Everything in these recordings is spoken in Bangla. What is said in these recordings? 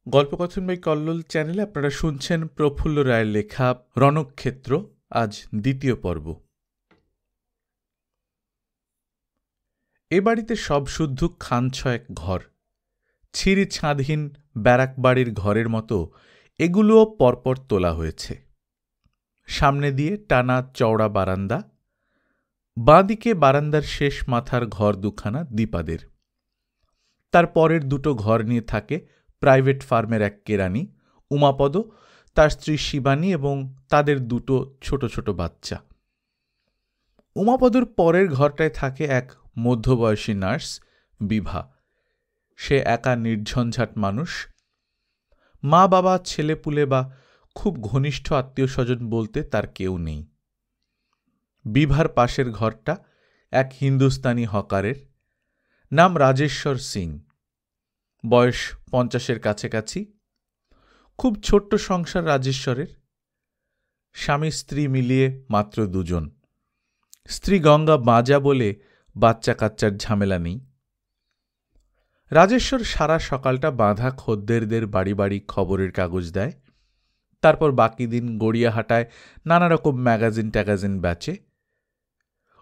গল্পকথন বাই কল্লোল চ্যানেলে আপনারা শুনছেন প্রফুল্ল রায়ের লেখা রণক্ষেত্র। আজ দ্বিতীয় পর্ব। এ বাড়িতে সব শুদ্ধ খান ছয়েক ঘর, ছিঁড়ি ছাঁদহীন ব্যারাক বাড়ির ঘরের মতো এগুলোও পরপর তোলা হয়েছে। সামনে দিয়ে টানা চওড়া বারান্দা, বাঁদিকে বারান্দার শেষ মাথার ঘর দুখানা দীপাদের। তার পরের দুটো ঘর নিয়ে থাকে প্রাইভেট ফার্মের এক কেরানি উমাপদ, তার স্ত্রী শিবানী এবং তাদের দুটো ছোট ছোট বাচ্চা। উমাপদর পরের ঘরটায় থাকে এক মধ্যবয়সী নার্স বিভা। সে একা নির্ঝঞ্ঝাট মানুষ, মা বাবা ছেলেপুলে বা খুব ঘনিষ্ঠ আত্মীয় স্বজন বলতে তার কেউ নেই। বিভার পাশের ঘরটা এক হিন্দুস্তানি হকারের, নাম রাজেশ্বর সিং, বয়স 50-এর কাছাকাছি। খুব ছোট্ট সংসার রাজেশ্বরের, স্বামী স্ত্রী মিলিয়ে মাত্র দুজন। স্ত্রী গঙ্গা বাঁজা বলে বাচ্চা কাচ্চার ঝামেলা নেই। রাজেশ্বর সারা সকালটা বাঁধা খদ্দেরদের বাড়ি বাড়ি খবরের কাগজ দেয়, তারপর বাকি দিন গড়িয়াহাটায় নানা রকম ম্যাগাজিন ট্যাগাজিন বেচে।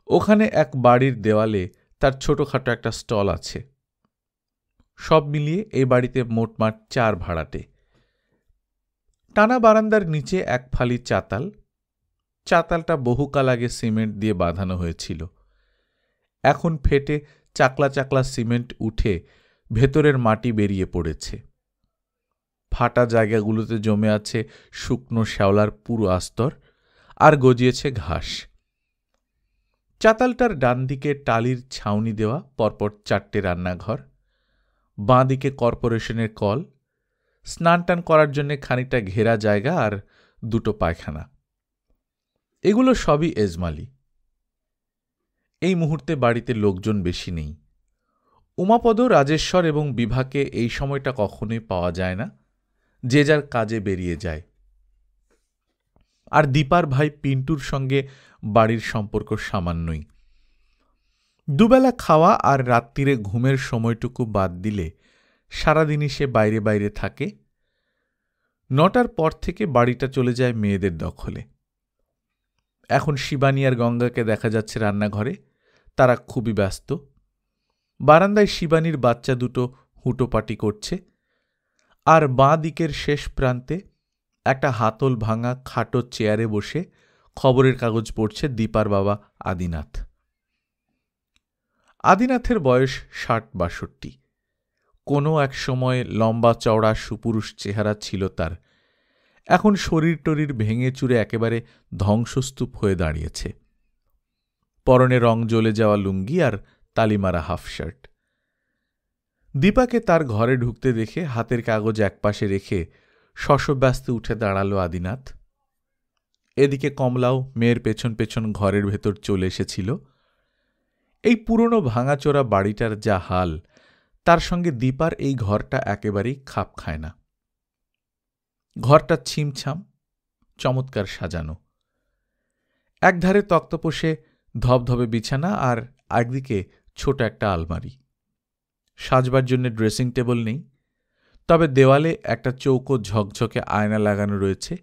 ওখানে এক বাড়ির দেওয়ালে তার ছোটখাটো একটা স্টল আছে। সব মিলিয়ে এই বাড়িতে মোটমাট 4 ভাড়াটে। টানা বারান্দার নিচে এক ফালি চাতাল। চাতালটা বহুকাল আগে সিমেন্ট দিয়ে বাঁধানো হয়েছিল। এখন ফেটে চাকলা চাকলা সিমেন্ট উঠে ভেতরের মাটি বেরিয়ে পড়েছে। ফাটা জায়গাগুলোতে জমে আছে শুকনো শ্যাওলার পুরো আস্তর, আর গজিয়েছে ঘাস। চাতালটার ডান দিকে টালির ছাউনি দেওয়া পরপর 4টে রান্নাঘর, বাঁ দিকে কর্পোরেশনের কল, স্নান টান করার জন্য খানিকটা ঘেরা জায়গা আর দুটো পায়খানা। এগুলো সবই এজমালি। এই মুহূর্তে বাড়িতে লোকজন বেশি নেই। উমাপদ, রাজেশ্বর এবং বিভাকে এই সময়টা কখনোই পাওয়া যায় না, যে যার কাজে বেরিয়ে যায়। আর দীপার ভাই পিন্টুর সঙ্গে বাড়ির সম্পর্ক সামান্যই। দুবেলা খাওয়া আর রাত্রিরে ঘুমের সময়টুকু বাদ দিলে সারাদিনই সে বাইরে বাইরে থাকে। 9টার পর থেকে বাড়িটা চলে যায় মেয়েদের দখলে। এখন শিবানী আর গঙ্গাকে দেখা যাচ্ছে রান্নাঘরে, তারা খুবই ব্যস্ত। বারান্দায় শিবানীর বাচ্চা দুটো হুটোপাটি করছে, আর বাঁ দিকের শেষ প্রান্তে একটা হাতল ভাঙা খাটো চেয়ারে বসে খবরের কাগজ পড়ছে দীপার বাবা আদিনাথ। আদিনাথের বয়স 60-62। কোনো এক সময় লম্বা চওড়া সুপুরুষ চেহারা ছিল তার, এখন শরীর টরীর ভেঙে চুরে একেবারে ধ্বংসস্তূপ হয়ে দাঁড়িয়েছে। পরনে রং জ্বলে যাওয়া লুঙ্গি আর তালিমারা হাফ শার্ট। দীপাকে তার ঘরে ঢুকতে দেখে হাতের কাগজ একপাশে রেখে শশব্যস্তে উঠে দাঁড়ালো আদিনাথ। এদিকে কমলাও মেয়ের পেছন পেছন ঘরের ভেতর চলে এসেছিল। এই পুরনো ভাঙাচোরা বাড়িটার যা হাল, তার সঙ্গে দীপার এই ঘরটা একেবারেই খাপ খায় না। ঘরটা ছিমছাম, চমৎকার সাজানো। একধারে তক্তপোষে ধবধবে বিছানা আর একদিকে ছোট একটা আলমারি। সাজবার জন্য ড্রেসিং টেবিল নেই, তবে দেওয়ালে একটা চৌকো ঝকঝকে আয়না লাগানো রয়েছে।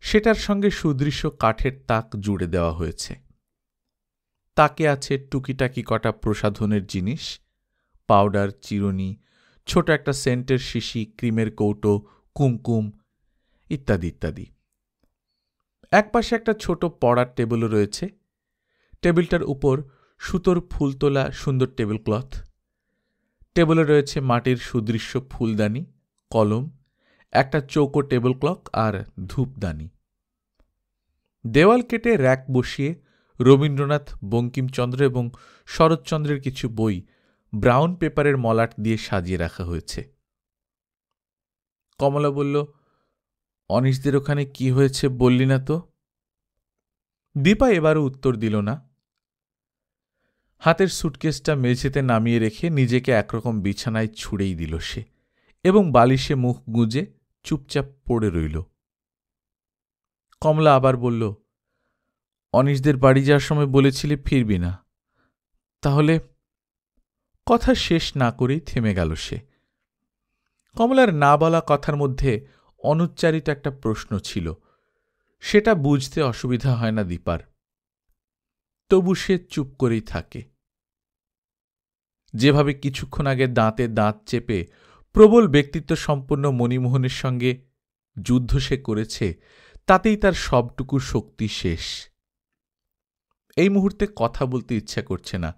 সেটার সঙ্গে সুদৃশ্য কাঠের তাক জুড়ে দেওয়া হয়েছে। তাকে আছে টুকিটাকি কটা প্রসাধনের জিনিস, পাউডার, চিরুনি, ছোট একটা সেন্টের শিশি, ক্রিমের কৌটো, কুমকুম ইত্যাদি ইত্যাদি। একপাশে একটা ছোট পড়ার টেবিলও রয়েছে। টেবিলটার উপর সুতোর ফুল তোলা সুন্দর টেবিল ক্লথ। টেবিলে রয়েছে মাটির সুদৃশ্য ফুলদানি, কলম, একটা চৌকো টেবিল ক্লক আর ধূপদানি। দেওয়াল কেটে র্যাক বসিয়ে রবীন্দ্রনাথ, বঙ্কিমচন্দ্র এবং শরৎচন্দ্রের কিছু বই ব্রাউন পেপারের মলাট দিয়ে সাজিয়ে রাখা হয়েছে। কমলা বলল, অনিশদের ওখানে কি হয়েছে বললি না তো? দীপা এবারও উত্তর দিল না। হাতের সুটকেসটা মেঝেতে নামিয়ে রেখে নিজেকে একরকম বিছানায় ছুঁড়েই দিল সে, এবং বালিশে মুখ গুঁজে চুপচাপ পড়ে রইল। কমলা আবার বলল, অনিশদের বাড়ি যাওয়ার সময় বলেছিলে ফিরবি না, তাহলে? কথা শেষ না করেই থেমে গেল সে। কমলার না বলা কথার মধ্যে অনুচ্চারিত একটা প্রশ্ন ছিল, সেটা বুঝতে অসুবিধা হয় না দীপার। তবু সে চুপ করেই থাকে। যেভাবে কিছুক্ষণ আগে দাঁতে দাঁত চেপে প্রবল ব্যক্তিত্ব সম্পন্ন মণিমোহনের সঙ্গে যুদ্ধ সে করেছে, তাতেই তার সবটুকু শক্তি শেষ। এই মুহূর্তে কথা বলতে ইচ্ছা করছে না,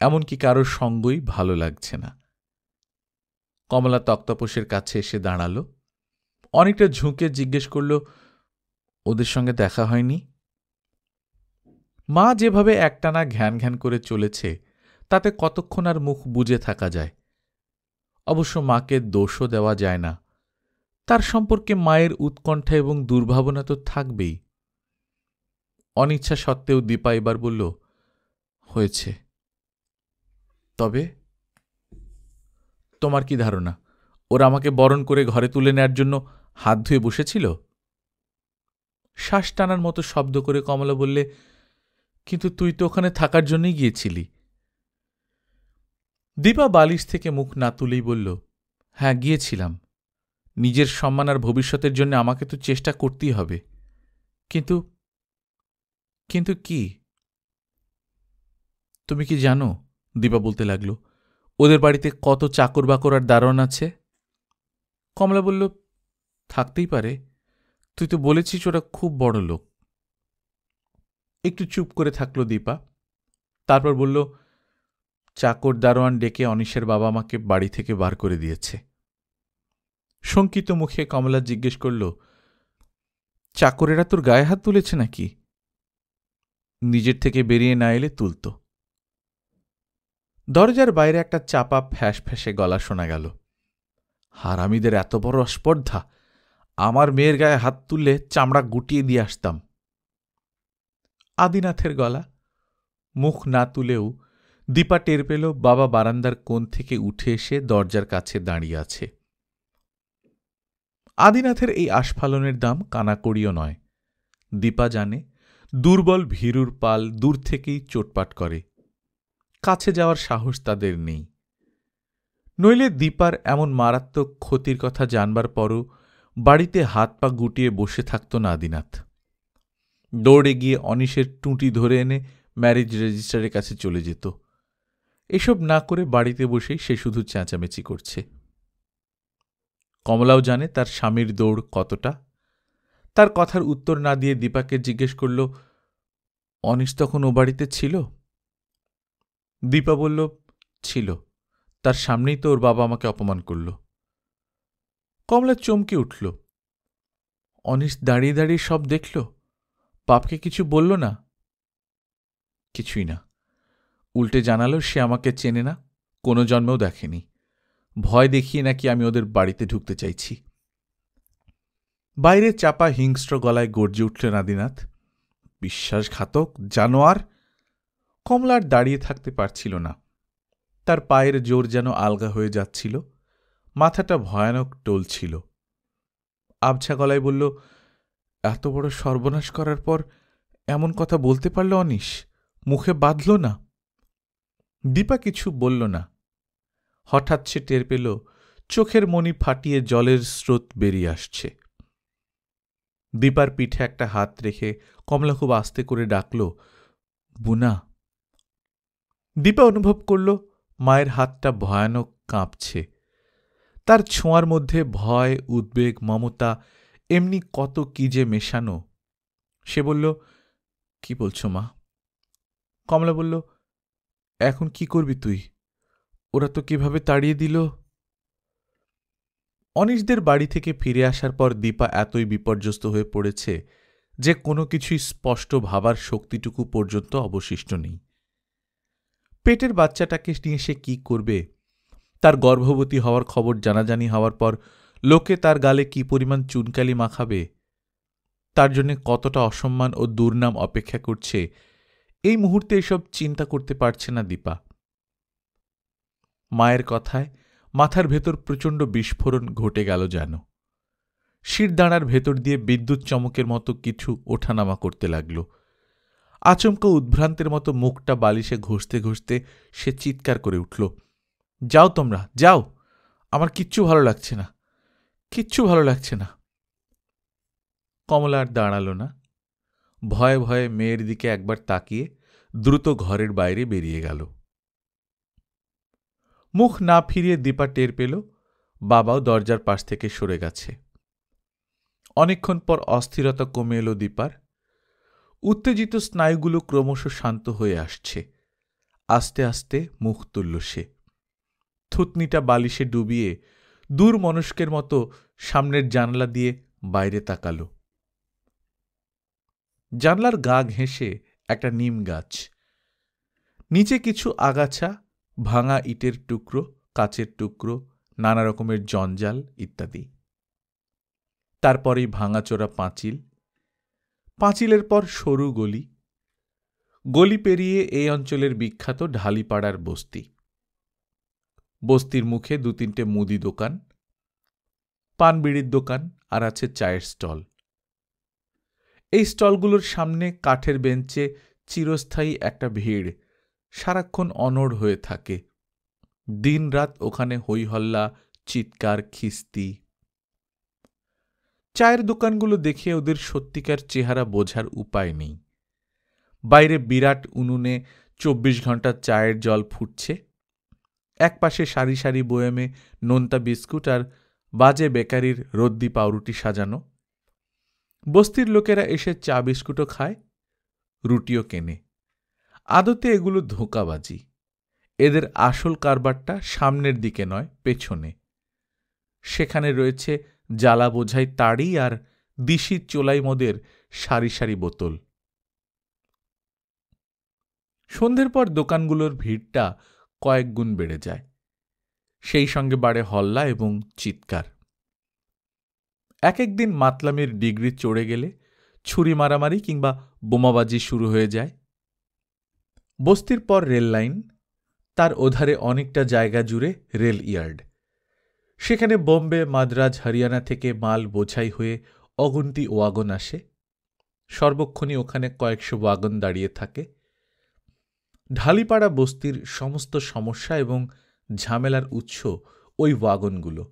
এমনকি কারোর সঙ্গই ভালো লাগছে না। কমলা তক্তপোষের কাছে এসে দাঁড়াল, অনেকটা ঝুঁকে জিজ্ঞেস করল, ওদের সঙ্গে দেখা হয়নি? মা যেভাবে একটানা ঘ্যান ঘ্যান করে চলেছে, তাতে কতক্ষণ আর মুখ বুজে থাকা যায়? অবশ্য মাকে দোষও দেওয়া যায় না, তার সম্পর্কে মায়ের উৎকণ্ঠা এবং দুর্ভাবনা তো থাকবেই। অনিচ্ছা সত্ত্বেও দীপা এবার বলল, হয়েছে। তবে তোমার কি ধারণা ওরা আমাকে বরণ করে ঘরে তুলে নেয়ার জন্য হাত ধুয়ে বসেছিল? শ্বাস টানার মতো শব্দ করে কমলা বললে, কিন্তু তুই তো ওখানে থাকার জন্যই গিয়েছিলি। দীপা বালিশ থেকে মুখ না তুলেই বলল, হ্যাঁ গিয়েছিলাম। নিজের সম্মান আর ভবিষ্যতের জন্য আমাকে তো চেষ্টা করতেই হবে। কিন্তু কিন্তু কি? তুমি কি জানো, দীপা বলতে লাগল, ওদের বাড়িতে কত চাকর বাকর আর দারোয়ান আছে? কমলা বলল, থাকতেই পারে, তুই তো বলেছিস ওরা খুব বড় লোক। একটু চুপ করে থাকল দীপা, তারপর বলল, চাকর দারোয়ান ডেকে অনিশের বাবা মাকে বাড়ি থেকে বার করে দিয়েছে। শঙ্কিত মুখে কমলা জিজ্ঞেস করল, চাকরেরা তোর গায়ে হাত তুলেছে নাকি? নিজের থেকে বেরিয়ে না এলে তুলত। দরজার বাইরে একটা চাপা ফ্যাঁস ফ্যাঁসে গলা শোনা গেল। হারামিদের এত বড় অস্পর্ধা! আমার মেয়ের গায়ে হাত তুললে চামড়া গুটিয়ে দিয়ে আসতাম। আদিনাথের গলা। মুখ না তুলেও দীপা টের পেল বাবা বারান্দার কোণ থেকে উঠে এসে দরজার কাছে দাঁড়িয়ে আছে। আদিনাথের এই আস্ফালনের দাম কানাকড়িও নয়। দীপা জানে, দুর্বল ভীরুর পাল দূর থেকেই চোটপাট করে, কাছে যাওয়ার সাহস তাদের নেই। নইলে দীপার এমন মারাত্মক ক্ষতির কথা জানবার পরও বাড়িতে হাত পা গুটিয়ে বসে থাকত না আদিনাথ। দৌড়ে গিয়ে অনিশের টুঁটি ধরে এনে ম্যারেজ রেজিস্ট্রারের কাছে চলে যেত। এসব না করে বাড়িতে বসেই সে শুধু চেঁচামেচি করছে। কমলাও জানে তার স্বামীর দৌড় কতটা। তার কথার উত্তর না দিয়ে দীপাকে জিজ্ঞেস করল, অনিশ তখন ও বাড়িতে ছিল? দীপা বলল, ছিল, তার সামনেই তো ওর বাবা আমাকে অপমান করল। কমলা চমকে উঠল। অনিশ দাঁড়িয়ে দাঁড়িয়ে সব দেখল? বাপকে কিছু বলল না? কিছুই না, উল্টে জানালো সে আমাকে চেনে না, কোনো জন্মেও দেখেনি, ভয় দেখিয়ে নাকি আমি ওদের বাড়িতে ঢুকতে চাইছি। বাইরে চাপা হিংস্র গলায় গর্জে উঠলেন আদিনাথ, বিশ্বাসঘাতক জানোয়ার! কমলা আর দাঁড়িয়ে থাকতে পারছিল না, তার পায়ের জোর যেন আলগা হয়ে যাচ্ছিল, মাথাটা ভয়ানক টলছিল। আবছা গলায় বলল, এত বড় সর্বনাশ করার পর এমন কথা বলতে পারল অনিশ? মুখে বাঁধল না? দীপা কিছু বলল না। হঠাৎ সে টের পেল চোখের মণি ফাটিয়ে জলের স্রোত বেরিয়ে আসছে। দীপার পিঠে একটা হাত রেখে কমলা খুব আস্তে করে ডাকল, বুনা। দীপা অনুভব করল মায়ের হাতটা ভয়ানক কাঁপছে। তার ছোঁয়ার মধ্যে ভয়, উদ্বেগ, মমতা, এমনি কত কি যে মেশানো। সে বলল, কি বলছো মা? কমলা বলল, এখন কি করবি তুই? ওরা তো কিভাবে তাড়িয়ে দিল। অনিশদের বাড়ি থেকে ফিরে আসার পর দীপা এতই বিপর্যস্ত হয়ে পড়েছে যে কোনো কিছুই স্পষ্ট ভাবার শক্তিটুকু পর্যন্ত অবশিষ্ট নেই। পেটের বাচ্চাটাকে নিয়ে সে কি করবে? তার গর্ভবতী হওয়ার খবর জানাজানি হওয়ার পর লোকে তার গালে কি পরিমাণ চুনকালি মাখাবে, তার জন্য কতটা অসম্মান ও দুর্নাম অপেক্ষা করছে, এই মুহূর্তে এসব চিন্তা করতে পারছে না দীপা। মায়ের কথায় মাথার ভেতর প্রচণ্ড বিস্ফোরণ ঘটে গেল যেন। শিরদাঁড়ার ভেতর দিয়ে বিদ্যুৎ চমকের মতো কিছু ওঠানামা করতে লাগল। আচমকা উদ্ভ্রান্তের মতো মুখটা বালিশে ঘষতে ঘষতে সে চিৎকার করে উঠল, যাও তোমরা, যাও! আমার কিচ্ছু ভালো লাগছে না, কিচ্ছু ভালো লাগছে না। কমলা আর দাঁড়াল না। ভয়ে ভয়ে মেয়ের দিকে একবার তাকিয়ে দ্রুত ঘরের বাইরে বেরিয়ে গেল। মুখ না ফিরিয়ে দীপা টের পেল বাবাও দরজার পাশ থেকে সরে গেছে। অনেকক্ষণ পর অস্থিরতা কমে এলো দীপার। উত্তেজিত স্নায়ুগুলো ক্রমশ শান্ত হয়ে আসছে। আস্তে আস্তে মুখ তুলল সে। থুতনিটা বালিশে ডুবিয়ে দূর মনস্কের মতো সামনের জানলা দিয়ে বাইরে তাকাল। জানলার গা ঘেঁষে একটা নিম গাছ, নিচে কিছু আগাছা, ভাঙা ইটের টুকরো, কাচের টুকরো, নানা রকমের জঞ্জাল ইত্যাদি। তারপরেই ভাঙাচোরা পাঁচিল, পাঁচিলের পর সরু গলি, গলি পেরিয়ে এই অঞ্চলের বিখ্যাত ঢালিপাড়ার বস্তি। বস্তির মুখে ২-৩টে মুদি দোকান, পানবিড়ির দোকান, আর আছে চায়ের স্টল। এই স্টলগুলোর সামনে কাঠের বেঞ্চে চিরস্থায়ী একটা ভিড় সারাক্ষণ অনড় হয়ে থাকে। দিনরাত ওখানে হইহল্লা, চিৎকার, খিস্তি। চায়ের দোকানগুলো দেখে ওদের সত্যিকার চেহারা বোঝার উপায় নেই। বাইরে বিরাট উনুনে ২৪ ঘন্টা চায়ের জল ফুটছে। একপাশে সারি সারি বয়ামে নোনতা বিস্কুট আর বাজে বেকারির রদ্দি পাউরুটি সাজানো। বস্তির লোকেরা এসে চা বিস্কুটও খায়, রুটিও কেনে। আদতে এগুলো ধোঁকাবাজি। এদের আসল কারবারটা সামনের দিকে নয়, পেছনে। সেখানে রয়েছে জ্বালা বোঝাই তাড়ি আর দিশির চোলাই মদের সারি সারি বোতল। সন্ধ্যের পর দোকানগুলোর ভিড়টা কয়েক গুণ বেড়ে যায়। সেই সঙ্গে বাড়ে হল্লা এবং চিৎকার। এক একদিন মাতলামির ডিগ্রি চড়ে গেলে ছুরি মারামারি কিংবা বোমাবাজি শুরু হয়ে যায়। বস্তির পর রেল লাইন, তার ওধারে অনেকটা জায়গা জুড়ে রেল ইয়ার্ড। সেখানে বোম্বে, মাদ্রাজ, হরিয়ানা থেকে মাল বোঝাই হয়ে অগুন্তি ওয়াগন আসে। সর্বক্ষণই ওখানে কয়েকশো ওয়াগন দাঁড়িয়ে থাকে। ঢালিপাড়া বস্তির সমস্ত সমস্যা এবং ঝামেলার উৎস ওই ওয়াগনগুলো।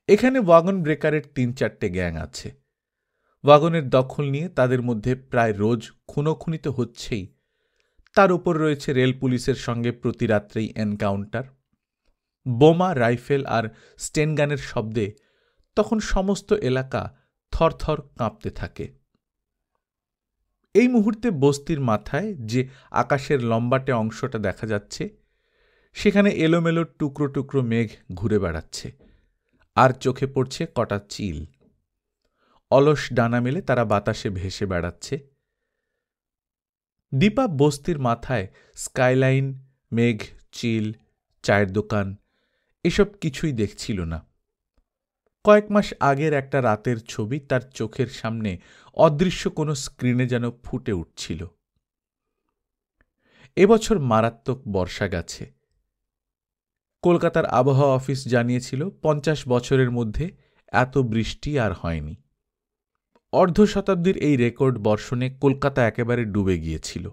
এখানে ওয়াগন ব্রেকারের ৩-৪টে গ্যাং আছে। ওয়াগনের দখল নিয়ে তাদের মধ্যে প্রায় রোজ খুনোখুনি তো হচ্ছেই। তার উপর রয়েছে রেল পুলিশের সঙ্গে প্রতি রাত্রেই এনকাউন্টার। বোমা, রাইফেল আর স্টেনগানের শব্দে তখন সমস্ত এলাকা থরথর কাঁপতে থাকে। এই মুহূর্তে বস্তির মাথায় যে আকাশের লম্বাটে অংশটা দেখা যাচ্ছে, সেখানে এলোমেলো টুকরো টুকরো মেঘ ঘুরে বেড়াচ্ছে, আর চোখে পড়ছে কটা চিল। অলস ডানা মেলে তারা বাতাসে ভেসে বেড়াচ্ছে। দীপা বস্তির মাথায় স্কাইলাইন, মেঘ, চিল, চায়ের দোকান এসব কিছুই দেখছিল না। কয়েক মাস আগের একটা রাতের ছবি তার চোখের সামনে অদৃশ্য কোনো স্ক্রিনে যেন ফুটে উঠছিল। এবছর মারাত্মক বর্ষা গেছে। কলকাতার আবহাওয়া অফিস জানিয়েছিল ৫০ বছরের মধ্যে এত বৃষ্টি আর হয়নি। অর্ধ শতাব্দীর এই রেকর্ড বর্ষণে কলকাতা একেবারে ডুবে গিয়েছিল।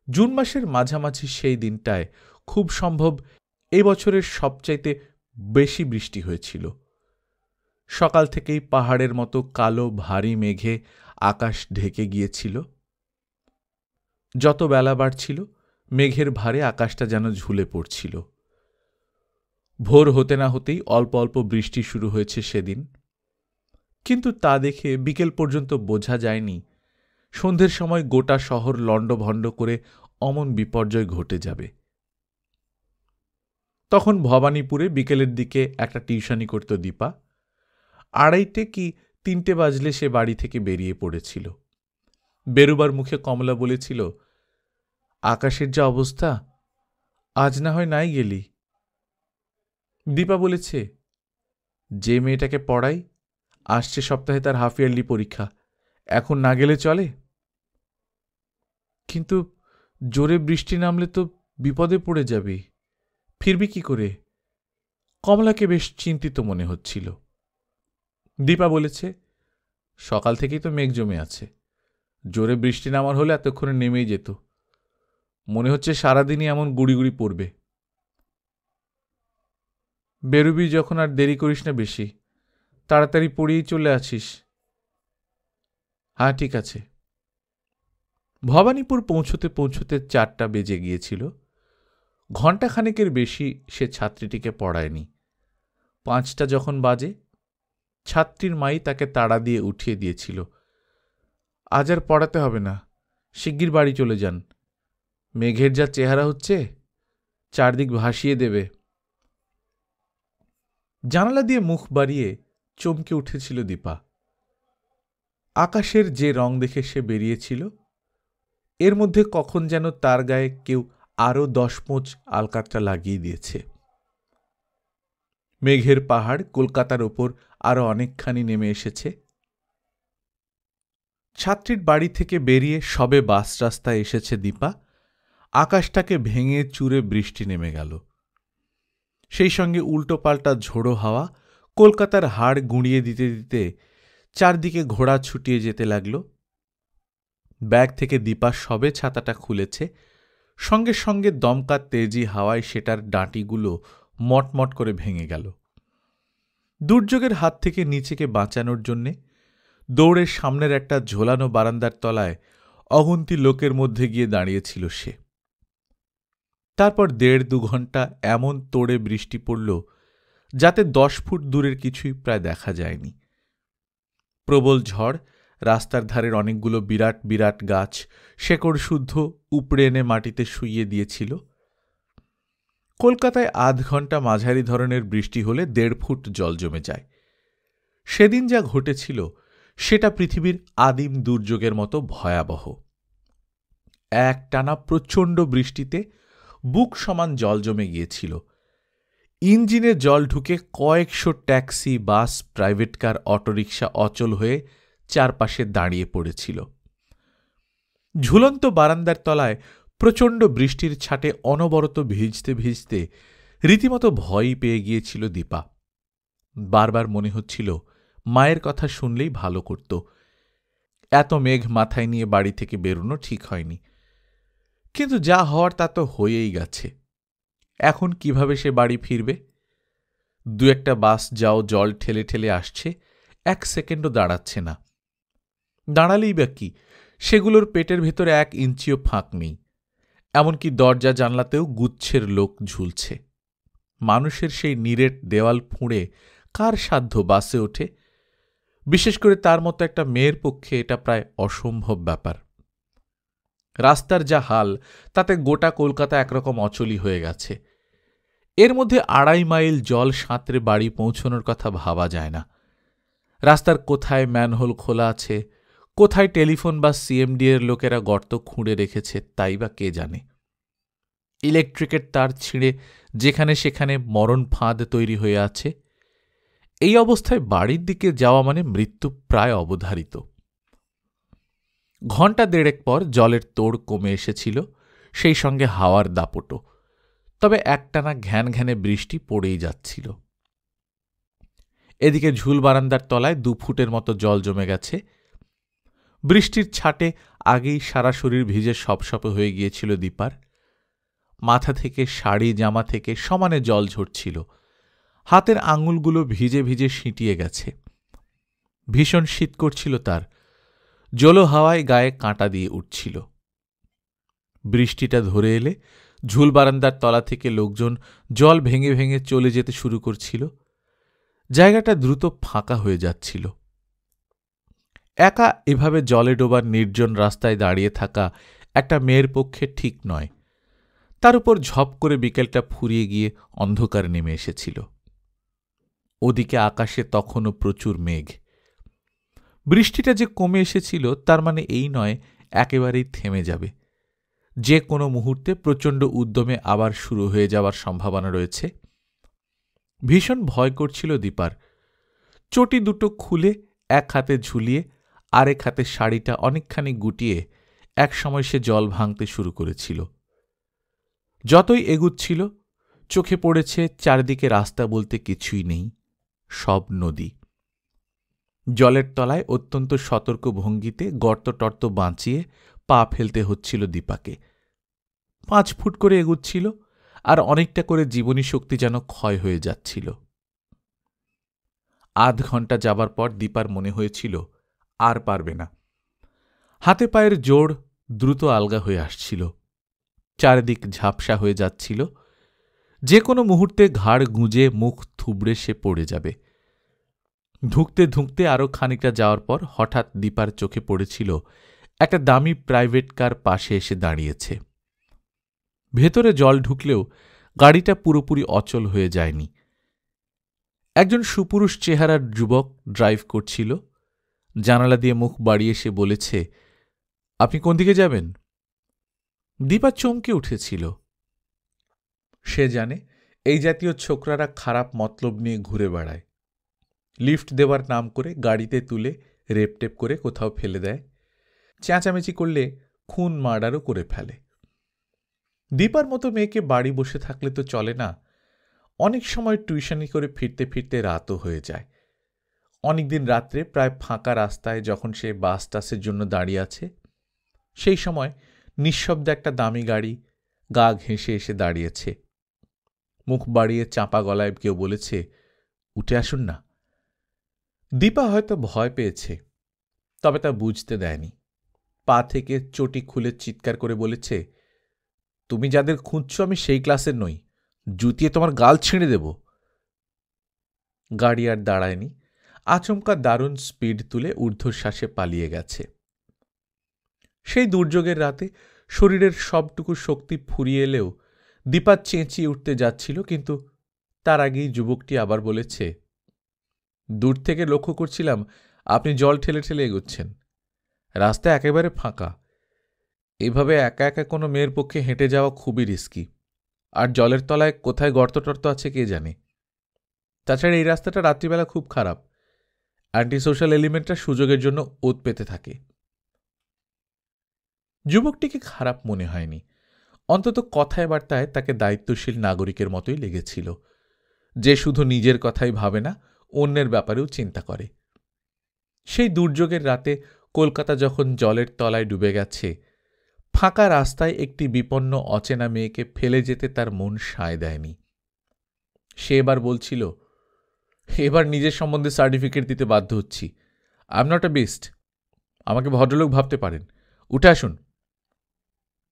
জুন মাসের মাঝামাঝি সেই দিনটায় খুব সম্ভব এই বছরের সবচাইতে বেশি বৃষ্টি হয়েছিল। সকাল থেকেই পাহাড়ের মতো কালো ভারী মেঘে আকাশ ঢেকে গিয়েছিল। যত বেলা বাড়ছিল মেঘের ভারে আকাশটা যেন ঝুলে পড়ছিল। ভোর হতে না হতেই অল্প অল্প বৃষ্টি শুরু হয়েছে সেদিন। কিন্তু তা দেখে বিকেল পর্যন্ত বোঝা যায়নি সন্ধ্যের সময় গোটা শহর লণ্ডভণ্ড করে অমন বিপর্যয় ঘটে যাবে। তখন ভবানীপুরে বিকেলের দিকে একটা টিউশনি করত দীপা। ২:৩০ কি ৩টে বাজলে সে বাড়ি থেকে বেরিয়ে পড়েছিল। বেরুবার মুখে কমলা বলেছিল, আকাশের যা অবস্থা, আজ না হয় নাই গেলি। দীপা বলেছে, যে মেয়েটাকে পড়াই, আসছে সপ্তাহে তার হাফ ইয়ারলি পরীক্ষা, এখন না গেলে চলে? কিন্তু জোরে বৃষ্টি নামলে তো বিপদে পড়ে যাবি, ফিরবি কি করে? কমলাকে বেশ চিন্তিত মনে হচ্ছিল। দীপা বলেছে, সকাল থেকেই তো মেঘ জমে আছে, জোরে বৃষ্টি নামার হলে এতক্ষণে নেমেই যেত। মনে হচ্ছে সারাদিনই এমন গুড়ি গুড়ি পড়বে। বেরোবি যখন আর দেরি করিস না বেশি, তাড়াতাড়ি পড়িয়েই চলে আসিস। হ্যাঁ, ঠিক আছে। ভবানীপুর পৌঁছতে পৌঁছতে 4টা বেজে গিয়েছিল। ঘণ্টাখানেকের বেশি সে ছাত্রীটিকে পড়ায়নি। 5টা যখন বাজে, ছাত্রীর মাই তাকে তাড়া দিয়ে উঠিয়ে দিয়েছিল। আজ আর পড়াতে হবে না, শিগগির বাড়ি চলে যান। মেঘের যা চেহারা হচ্ছে, চারদিক ভাসিয়ে দেবে। জানালা দিয়ে মুখ বাড়িয়ে চমকে উঠেছিল দীপা। আকাশের যে রং দেখে সে বেরিয়েছিল, এর মধ্যে কখন যেন তার গায়ে কেউ আরও 10 মোচ আলকাতরা লাগিয়ে দিয়েছে। মেঘের পাহাড় কলকাতার ওপর আরও অনেকখানি নেমে এসেছে। ছাত্রীর বাড়ি থেকে বেরিয়ে সবে বাস রাস্তায় এসেছে দীপা, আকাশটাকে ভেঙে চুরে বৃষ্টি নেমে গেল। সেই সঙ্গে উল্টোপাল্টা ঝোড়ো হাওয়া কলকাতার হাড় গুঁড়িয়ে দিতে দিতে চারদিকে ঘোড়া ছুটিয়ে যেতে লাগল। ব্যাগ থেকে দীপা সবে ছাতাটা খুলেছে, সঙ্গে সঙ্গে দমকা তেজি হাওয়ায় সেটার ডাঁটিগুলো মটমট করে ভেঙে গেল। দুর্যোগের হাত থেকে নিজেকে বাঁচানোর জন্যে দৌড়ে সামনের একটা ঝোলানো বারান্দার তলায় অগুন্তি লোকের মধ্যে গিয়ে দাঁড়িয়েছিল সে। তারপর 1.5-2 ঘণ্টা এমন তোড়ে বৃষ্টি পড়ল যাতে 10 ফুট দূরের কিছুই প্রায় দেখা যায়নি। প্রবল ঝড় রাস্তার ধারের অনেকগুলো বিরাট বিরাট গাছ শেকড় শুদ্ধ উপড়ে এনে মাটিতে শুইয়ে দিয়েছিল। কলকাতায় আধ ঘণ্টা মাঝারি ধরনের বৃষ্টি হলে 1.5 ফুট জল জমে যায়। সেদিন যা ঘটেছিল সেটা পৃথিবীর আদিম দুর্যোগের মতো ভয়াবহ। একটানা প্রচণ্ড বৃষ্টিতে বুক সমান জল জমে গিয়েছিল। ইঞ্জিনে জল ঢুকে কয়েকশো ট্যাক্সি, বাস, প্রাইভেট কার, অটোরিকশা অচল হয়ে চারপাশে দাঁড়িয়ে পড়েছিল। ঝুলন্ত বারান্দার তলায় প্রচণ্ড বৃষ্টির ছাটে অনবরত ভিজতে ভিজতে রীতিমতো ভয়ই পেয়ে গিয়েছিল দীপা। বারবার মনে হচ্ছিল মায়ের কথা শুনলেই ভালো করত। এত মেঘ মাথায় নিয়ে বাড়ি থেকে বেরোনো ঠিক হয়নি, কিন্তু যা হওয়ার তা তো হয়েই গেছে। এখন কিভাবে সে বাড়ি ফিরবে? 2-1টা বাস যাও জল ঠেলে ঠেলে আসছে, 1 সেকেন্ডও দাঁড়াচ্ছে না। দাঁড়ালেই বা কি, সেগুলোর পেটের ভেতরে 1 ইঞ্চিও ফাঁক নেই। এমনকি দরজা জানলাতেও গুচ্ছের লোক ঝুলছে। মানুষের সেই নিরেট দেওয়াল ফুঁড়ে কার সাধ্য বাসে ওঠে? বিশেষ করে তার মতো একটা মেয়ের পক্ষে এটা প্রায় অসম্ভব ব্যাপার। রাস্তার যা হাল, তাতে গোটা কলকাতা একরকম অচলই হয়ে গেছে। এর মধ্যে 2.5 মাইল জল সাঁতরে বাড়ি পৌঁছনোর কথা ভাবা যায় না। রাস্তার কোথায় ম্যানহোল খোলা আছে, কোথায় টেলিফোন বা সিএমডি এর লোকেরা গর্ত খুঁড়ে রেখেছে তাই বা কে জানে। ইলেকট্রিকের তার ছিঁড়ে যেখানে সেখানে মরণ ফাঁদ তৈরি হয়ে আছে। এই অবস্থায় বাড়ির দিকে যাওয়া মানে মৃত্যু প্রায় অবধারিত। 1.5 ঘণ্টা পর জলের তোড় কমে এসেছিল, সেই সঙ্গে হাওয়ার দাপটও। তবে একটানা ঘ্যান ঘ্যানে বৃষ্টি পড়েই যাচ্ছিল। এদিকে ঝুল বারান্দার তলায় 2 ফুটের মতো জল জমে গেছে। বৃষ্টির ছাটে আগেই সারা শরীর ভিজে সপসপে হয়ে গিয়েছিল দীপার। মাথা থেকে, শাড়ি জামা থেকে সমানে জল ঝরছিল। হাতের আঙুলগুলো ভিজে ভিজে সিঁটিয়ে গেছে। ভীষণ শীত করছিল তার। জলো হাওয়ায় গায়ে কাঁটা দিয়ে উঠছিল। বৃষ্টিটা ধরে এলে ঝুল বারান্দার তলা থেকে লোকজন জল ভেঙে ভেঙে চলে যেতে শুরু করছিল। জায়গাটা দ্রুত ফাঁকা হয়ে যাচ্ছিল। একা এভাবে জলে ডোবার নির্জন রাস্তায় দাঁড়িয়ে থাকা একটা মেয়ের পক্ষে ঠিক নয়। তার উপর ঝপ করে বিকেলটা ফুরিয়ে গিয়ে অন্ধকার নেমে এসেছিল। ওদিকে আকাশে তখনও প্রচুর মেঘ। বৃষ্টিটা যে কমে এসেছিল তার মানে এই নয় একেবারেই থেমে যাবে। যে কোনো মুহূর্তে প্রচণ্ড উদ্যমে আবার শুরু হয়ে যাওয়ার সম্ভাবনা রয়েছে। ভীষণ ভয় করছিল দীপার। চটি দুটো খুলে এক হাতে ঝুলিয়ে আরেক হাতে শাড়িটা অনেকখানি গুটিয়ে একসময় সে জল ভাঙতে শুরু করেছিল। যতই এগুচ্ছিল চোখে পড়েছে চারদিকে রাস্তা বলতে কিছুই নেই, সব নদী। জলের তলায় অত্যন্ত সতর্ক ভঙ্গিতে গর্ত টর্ত বাঁচিয়ে পা ফেলতে হচ্ছিল দীপাকে। 5 ফুট করে এগুচ্ছিল আর অনেকটা করে জীবনী শক্তি যেন ক্ষয় হয়ে যাচ্ছিল। আধ ঘন্টা যাবার পর দীপার মনে হয়েছিল আর পারবে না। হাতে পায়ের জোর দ্রুত আলগা হয়ে আসছিল, চারিদিক ঝাপসা হয়ে যাচ্ছিল, যে কোনো মুহূর্তে ঘাড় গুঁজে মুখ থুবড়ে সে পড়ে যাবে। ধুঁকতে ধুঁকতে আরও খানিকটা যাওয়ার পর হঠাৎ দীপার চোখে পড়েছিল একটা দামি প্রাইভেট কার পাশে এসে দাঁড়িয়েছে। ভেতরে জল ঢুকলেও গাড়িটা পুরোপুরি অচল হয়ে যায়নি। একজন সুপুরুষ চেহারার যুবক ড্রাইভ করছিল। জানালা দিয়ে মুখ বাড়িয়ে সে বলেছে, আপনি কোন দিকে যাবেন? দীপা চমকে উঠেছিল। সে জানে এই জাতীয় ছোকরারা খারাপ মতলব নিয়ে ঘুরে বেড়ায়, লিফট দেওয়ার নাম করে গাড়িতে তুলে রেপটেপ করে কোথাও ফেলে দেয়, চেঁচামেচি করলে খুন মার্ডারও করে ফেলে। দীপার মতো মেয়েকে বাড়ি বসে থাকলে তো চলে না, অনেক সময় টিউশনি করে ফিরতে ফিরতে রাতও হয়ে যায়। অনেকদিন রাত্রে প্রায় ফাঁকা রাস্তায় যখন সে বাস টাসের জন্য দাঁড়িয়ে আছে, সেই সময় নিঃশব্দে একটা দামি গাড়ি গা ঘেঁষে এসে দাঁড়িয়েছে। মুখ বাড়িয়ে চাপা গলায় কেউ বলেছে, উঠে আসুন না। দীপা হয়তো ভয় পেয়েছে, তবে তা বুঝতে দেয়নি। পা থেকে চটি খুলে চিৎকার করে বলেছে, তুমি যাদের খুঁজছ আমি সেই ক্লাসের নই, জুতিয়ে তোমার গাল ছিঁড়ে দেব। গাড়ি আর দাঁড়ায়নি, আচমকা দারুণ স্পিড তুলে ঊর্ধ্বশ্বাসে পালিয়ে গেছে। সেই দুর্যোগের রাতে শরীরের সবটুকু শক্তি ফুরিয়ে এলেও দীপা চেঁচিয়ে উঠতে যাচ্ছিল, কিন্তু তার আগেই যুবকটি আবার বলেছে, দূর থেকে লক্ষ্য করছিলাম আপনি জল ঠেলে ঠেলে এগোচ্ছেন, রাস্তা একেবারে ফাঁকা, এভাবে একা একা কোনো মেয়ের পক্ষে হেঁটে যাওয়া খুবই রিস্কি, আর জলের তলায় কোথায় গর্ত টর্ত আছে কে জানে। তাছাড়া এই রাস্তাটা রাত্রিবেলা খুব খারাপ, অ্যান্টি সোশ্যাল এলিমেন্টটা সুযোগের জন্য ওত পেতে থাকে। যুবকটিকে খারাপ মনে হয়নি, অন্তত কথায় বার্তায় তাকে দায়িত্বশীল নাগরিকের মতোই লেগেছিল, যে শুধু নিজের কথাই ভাবে না, অন্যের ব্যাপারেও চিন্তা করে। সেই দুর্যোগের রাতে কলকাতা যখন জলের তলায় ডুবে গেছে, ফাঁকা রাস্তায় একটি বিপন্ন অচেনা মেয়েকে ফেলে যেতে তার মন সায় দেয়নি। সে এবার বলছিল, এবার নিজের সম্বন্ধে সার্টিফিকেট দিতে বাধ্য হচ্ছি, I am not a beast, আমাকে ভদ্রলোক ভাবতে পারেন, উঠে আসুন।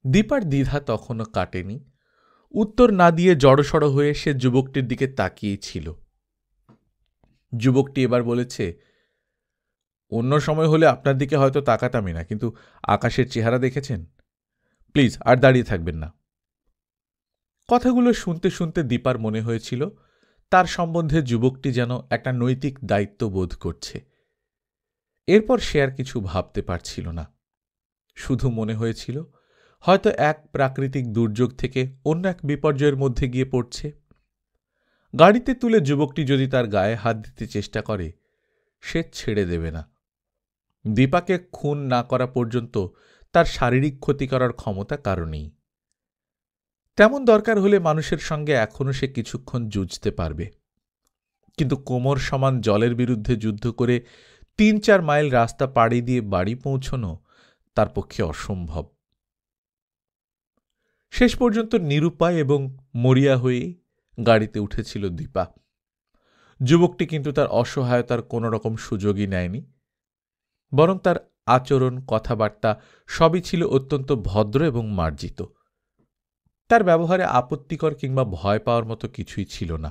দীপার দ্বিধা তখনও কাটেনি। উত্তর না দিয়ে জড়সড় হয়ে সে যুবকটির দিকে তাকিয়েই ছিল। যুবকটি এবার বলেছে, অন্য সময় হলে আপনার দিকে হয়তো তাকাতামই না, কিন্তু আকাশের চেহারা দেখেছেন, প্লিজ আর দাঁড়িয়ে থাকবেন না। কথাগুলো শুনতে শুনতে দীপার মনে হয়েছিল তার সম্বন্ধে যুবকটি যেন একটা নৈতিক দায়িত্ব বোধ করছে। এরপর সে আর কিছু ভাবতে পারছিল না, শুধু মনে হয়েছিল হয়তো এক প্রাকৃতিক দুর্যোগ থেকে অন্য এক বিপর্যয়ের মধ্যে গিয়ে পড়ছে। গাড়িতে তুলে যুবকটি যদি তার গায়ে হাত দিতে চেষ্টা করে, সে ছেড়ে দেবে না। দীপাকে খুন না করা পর্যন্ত তার শারীরিক ক্ষতি করার ক্ষমতা কারো নেই। তেমন দরকার হলে মানুষের সঙ্গে এখনও সে কিছুক্ষণ যুঝতে পারবে, কিন্তু কোমর সমান জলের বিরুদ্ধে যুদ্ধ করে ৩-৪ মাইল রাস্তা পাড়ি দিয়ে বাড়ি পৌঁছনো তার পক্ষে অসম্ভব। শেষ পর্যন্ত নিরুপায় এবং মরিয়া হয়ে গাড়িতে উঠেছিল দীপা। যুবকটি কিন্তু তার অসহায়তার কোনো রকম সুযোগই নেয়নি, বরং তার আচরণ, কথাবার্তা সবই ছিল অত্যন্ত ভদ্র এবং মার্জিত। তার ব্যবহারে আপত্তিকর কিংবা ভয় পাওয়ার মতো কিছুই ছিল না।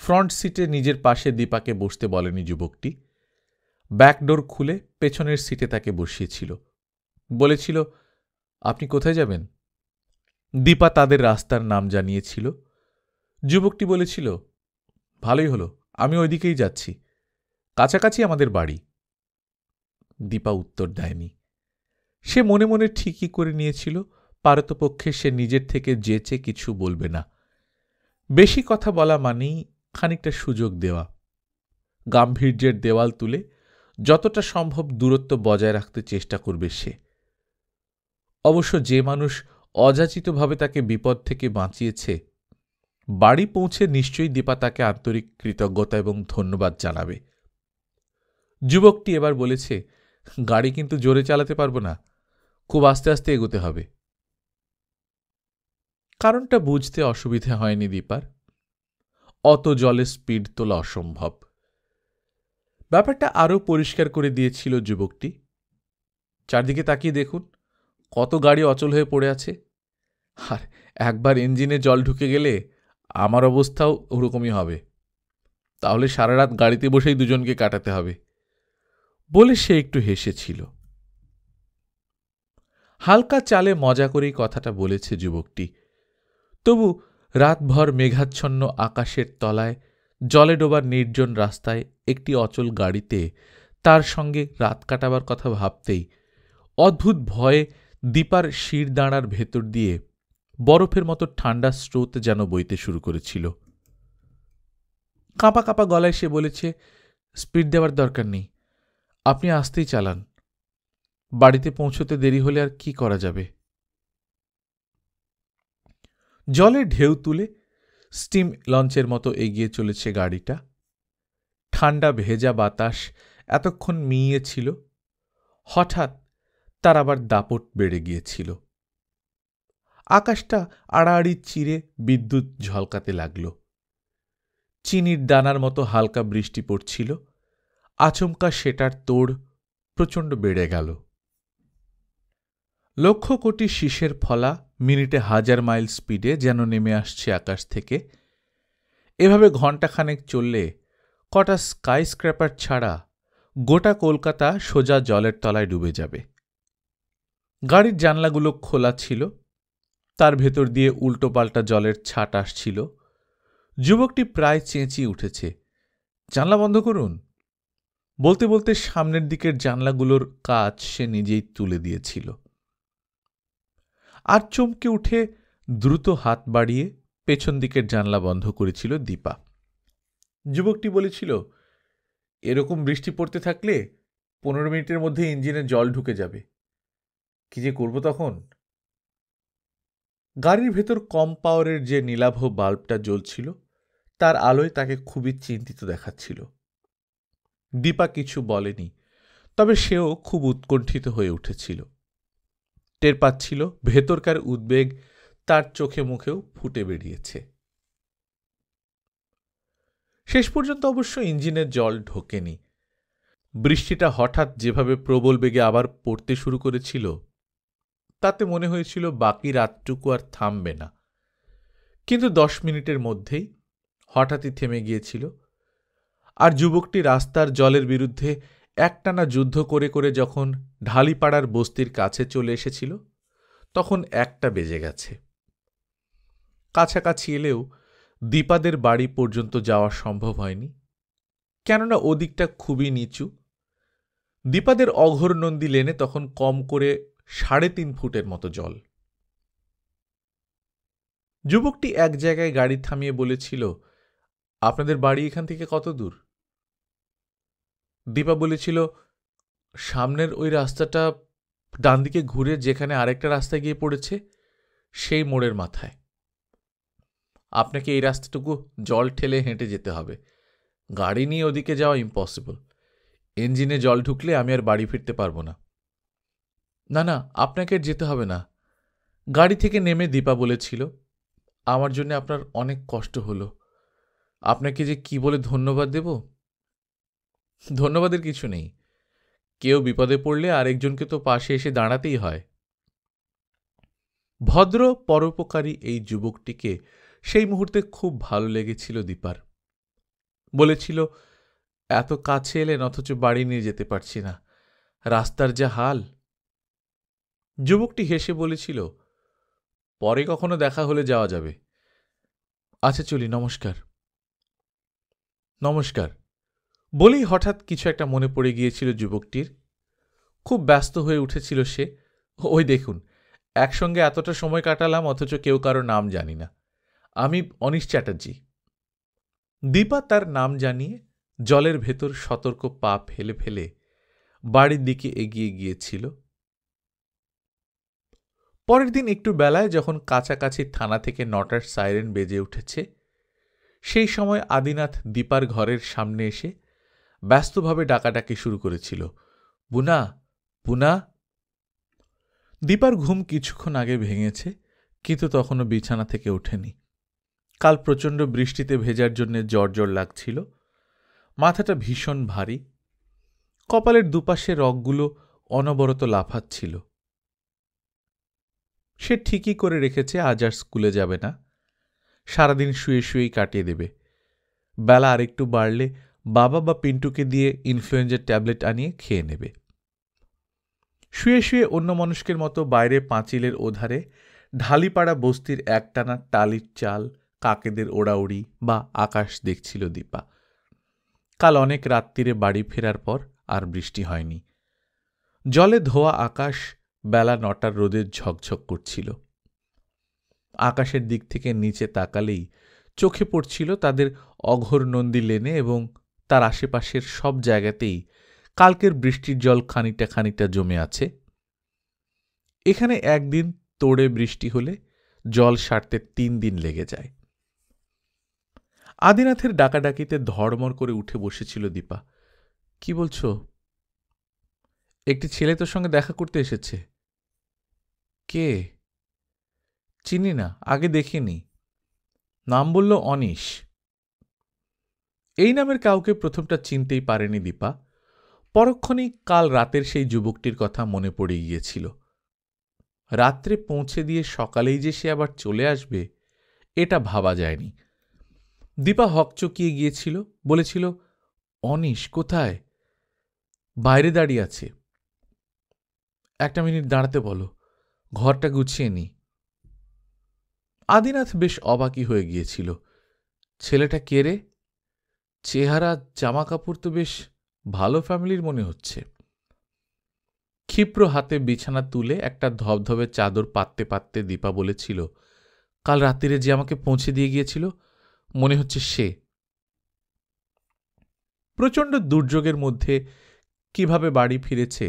ফ্রন্ট সিটে নিজের পাশে দীপাকে বসতে বলেনি যুবকটি, ব্যাকডোর খুলে পেছনের সিটে তাকে বসিয়েছিল। বলেছিল, আপনি কোথায় যাবেন? দীপা তাদের রাস্তার নাম জানিয়েছিল। যুবকটি বলেছিল, ভালোই হলো, আমি ওইদিকেই যাচ্ছি, কাছাকাছি আমাদের বাড়ি। দীপা উত্তর দেয়নি। সে মনে মনে ঠিকই করে নিয়েছিল পারতপক্ষে সে নিজের থেকে যেচে কিছু বলবে না। বেশি কথা বলা মানেই খানিকটা সুযোগ দেওয়া। গাম্ভীর্যের দেওয়াল তুলে যতটা সম্ভব দূরত্ব বজায় রাখতে চেষ্টা করবে সে। অবশ্য যে মানুষ অযাচিতভাবে তাকে বিপদ থেকে বাঁচিয়েছে, বাড়ি পৌঁছে নিশ্চয়ই দীপা তাকে আন্তরিক কৃতজ্ঞতা এবং ধন্যবাদ জানাবে। যুবকটি এবার বলেছে, গাড়ি কিন্তু জোরে চালাতে পারবো না, খুব আস্তে আস্তে এগোতে হবে। কারণটা বুঝতে অসুবিধে হয়নি দীপার। অত জলে স্পিড তোলা অসম্ভব। ব্যাপারটা আরও পরিষ্কার করে দিয়েছিল যুবকটি। চারদিকে তাকিয়ে দেখুন, কত গাড়ি অচল হয়ে পড়ে আছে। আর একবার ইঞ্জিনে জল ঢুকে গেলে আমার অবস্থাও ওরকমই হবে। তাহলে সারা রাত গাড়িতে বসেই দুজনকে কাটাতে হবে বলে সে একটু হেসেছিল। হালকা চালে মজা করেই কথাটা বলেছে যুবকটি। তবু রাতভর মেঘাচ্ছন্ন আকাশের তলায় জলে ডোবার নির্জন রাস্তায় একটি অচল গাড়িতে তার সঙ্গে রাত কাটাবার কথা ভাবতেই অদ্ভুত ভয়ে দীপার শিরদাঁড়ার ভেতর দিয়ে বরফের মতো ঠান্ডা স্রোত যেন বইতে শুরু করেছিল। কাঁপা কাঁপা গলায় সে বলেছে, স্পিড দেওয়ার দরকার নেই, আপনি আসতেই চালান। বাড়িতে পৌঁছতে দেরি হলে আর কি করা যাবে। জলে ঢেউ তুলে স্টিম লঞ্চের মতো এগিয়ে চলেছে গাড়িটা। ঠান্ডা ভেজা বাতাস এতক্ষণ মিইয়েছিল, হঠাৎ তার আবার দাপট বেড়ে গিয়েছিল। আকাশটা আড়াআড়ি চিরে বিদ্যুৎ ঝলকাতে লাগল। চিনির দানার মতো হালকা বৃষ্টি পড়ছিল। আচমকা সেটার তোড় প্রচণ্ড বেড়ে গেল। লক্ষ কোটি শীষের ফলা মিনিটে 1000 মাইল স্পিডে যেন নেমে আসছে আকাশ থেকে। এভাবে ঘণ্টাখানেক চললে কটা স্কাই স্ক্র্যাপার ছাড়া গোটা কলকাতা সোজা জলের তলায় ডুবে যাবে। গাড়ির জানলাগুলো খোলা ছিল, তার ভেতর দিয়ে উল্টোপাল্টা জলের ছাট আসছিল। যুবকটি প্রায় চেঁচিয়ে উঠেছে, জানলা বন্ধ করুন। বলতে বলতে সামনের দিকের জানলাগুলোর কাচ সে নিজেই তুলে দিয়েছিল। আর চমকে উঠে দ্রুত হাত বাড়িয়ে পেছন দিকের জানলা বন্ধ করেছিল দীপা। যুবকটি বলেছিল, এরকম বৃষ্টি পড়তে থাকলে 15 মিনিটের মধ্যে ইঞ্জিনে জল ঢুকে যাবে, কি যে করব তখন। গাড়ির ভেতর কম পাওয়ারের যে নীলাভ বাল্বটা জ্বলছিল তার আলোয় তাকে খুবই চিন্তিত দেখাচ্ছিল। দীপা কিছু বলেনি, তবে সেও খুব উৎকণ্ঠিত হয়ে উঠেছিল। টের পাচ্ছিল ভেতরকার উদ্বেগ তার চোখে মুখেও ফুটে বেরিয়েছে। শেষ পর্যন্ত অবশ্য ইঞ্জিনের জল ঢোকেনি। বৃষ্টিটা হঠাৎ যেভাবে প্রবল বেগে আবার পড়তে শুরু করেছিল, তাতে মনে হয়েছিল বাকি রাতটুকু আর থামবে না। কিন্তু 10 মিনিটের মধ্যেই হঠাৎই থেমে গিয়েছিল। আর যুবকটি রাস্তার জলের বিরুদ্ধে একটানা যুদ্ধ করে করে যখন ঢালিপাড়ার বস্তির কাছে চলে এসেছিল, তখন 1টা বেজে গেছে। কাছাকাছি এলেও দীপাদের বাড়ি পর্যন্ত যাওয়া সম্ভব হয়নি, কেননা ওদিকটা খুবই নিচু। দীপাদের অঘোরনন্দী লেনে তখন কম করে 3.5 ফুটের মতো জল। যুবকটি এক জায়গায় গাড়ি থামিয়ে বলেছিল, আপনাদের বাড়ি এখান থেকে কত দূর? দীপা বলেছিল, সামনের ওই রাস্তাটা ডান দিকে ঘুরে যেখানে আরেকটা রাস্তা গিয়ে পড়েছে, সেই মোড়ের মাথায়। আপনাকে এই রাস্তাটুকু জল ঠেলে হেঁটে যেতে হবে, গাড়ি নিয়ে ওদিকে যাওয়া ইম্পসিবল। ইঞ্জিনে জল ঢুকলে আমি আর বাড়ি ফিরতে পারবো না। না না, আপনাকে যেতে হবে না। গাড়ি থেকে নেমে দীপা বলেছিল, আমার জন্য আপনার অনেক কষ্ট হলো, আপনাকে যে কি বলে ধন্যবাদ দেব। ধন্যবাদের কিছু নেই, কেউ বিপদে পড়লে আরেকজনকে তো পাশে এসে দাঁড়াতেই হয়। ভদ্র পরোপকারী এই যুবকটিকে সেই মুহূর্তে খুব ভালো লেগেছিল দীপার। বলেছিল, এত কাছে এলেন অথচ বাড়ি নিয়ে যেতে পারছি না, রাস্তার যা হাল। যুবকটি হেসে বলেছিল, পরে কখনো দেখা হলে যাওয়া যাবে। আচ্ছা চলি, নমস্কার। নমস্কার বলেই হঠাৎ কিছু একটা মনে পড়ে গিয়েছিল যুবকটির। খুব ব্যস্ত হয়ে উঠেছিল সে। ওই দেখুন, একসঙ্গে এতটা সময় কাটালাম অথচ কেউ কারো নাম জানি না। আমি অনিশ চ্যাটার্জি। দীপা তার নাম জানিয়ে জলের ভেতর সতর্ক পা ফেলে ফেলে বাড়ির দিকে এগিয়ে গিয়েছিল। পরের দিন একটু বেলায় যখন কাছাকাছি থানা থেকে 9টার সাইরেন বেজে উঠেছে, সেই সময় আদিনাথ দীপার ঘরের সামনে এসে ব্যস্তভাবে ডাকাডাকি শুরু করেছিল, বুনা, বুনা। দীপার ঘুম কিছুক্ষণ আগে ভেঙেছে, কিন্তু তখনও বিছানা থেকে ওঠেনি। কাল প্রচণ্ড বৃষ্টিতে ভেজার জন্যে জ্বর জ্বর লাগছিল, মাথাটা ভীষণ ভারী, কপালের দুপাশে রগগুলো অনবরত লাফাচ্ছিল। সে ঠিকই করে রেখেছে আজ আর স্কুলে যাবে না, সারাদিন শুয়ে শুয়েই কাটিয়ে দেবে। বেলা আরেকটু বাড়লে বাবা বা পিন্টুকে দিয়ে ইনফ্লুয়েঞ্জার ট্যাবলেট আনিয়ে খেয়ে নেবে। শুয়ে শুয়ে অন্য মানুষের মতো বাইরে পাঁচিলের ওধারে ঢালিপাড়া বস্তির একটানা টালির চাল, কাকেদের ওড়াউড়ি বা আকাশ দেখছিল দীপা। কাল অনেক রাত্রিরে বাড়ি ফেরার পর আর বৃষ্টি হয়নি। জলে ধোয়া আকাশ বেলা 9টার রোদের ঝকঝক করছিল। আকাশের দিক থেকে নিচে তাকালেই চোখে পড়ছিল তাদের অঘোরনন্দী লেনে এবং তার আশেপাশের সব জায়গাতেই কালকের বৃষ্টির জল খানিকটা খানিকটা জমে আছে। এখানে একদিন তোড়ে বৃষ্টি হলে জল সারতে 3 দিন লেগে যায়। আদিনাথের ডাকাডাকিতে ধড়মড় করে উঠে বসেছিল দীপা। কি বলছো? একটি ছেলে তোর সঙ্গে দেখা করতে এসেছে। কে? চিনি না, আগে দেখিনি। নাম বলল অনিশ। এই নামের কাউকে প্রথমটা চিনতেই পারেনি দীপা। পরক্ষণেই কাল রাতের সেই যুবকটির কথা মনে পড়ে গিয়েছিল। রাত্রে পৌঁছে দিয়ে সকালেই যে সে আবার চলে আসবে এটা ভাবা যায়নি। দীপা হকচকিয়ে গিয়েছিল, বলেছিল, অনিশ কোথায়? বাইরে দাঁড়িয়ে আছে। 1 মিনিট দাঁড়াতে বলো, ঘরটা গুছিয়ে নি। আদিনাথ বেশ অবাকই হয়ে গিয়েছিল। ছেলেটা কে রে? চেহারা জামা কাপড় তো বেশ ভালো ফ্যামিলির মনে হচ্ছে। ক্ষিপ্র হাতে বিছানা তুলে একটা ধবধবে চাদর পাততে পাততে দীপা বলেছিল, কাল রাত্রিরে যে আমাকে পৌঁছে দিয়ে গিয়েছিল, মনে হচ্ছে সে। প্রচণ্ড দুর্যোগের মধ্যে কিভাবে বাড়ি ফিরেছে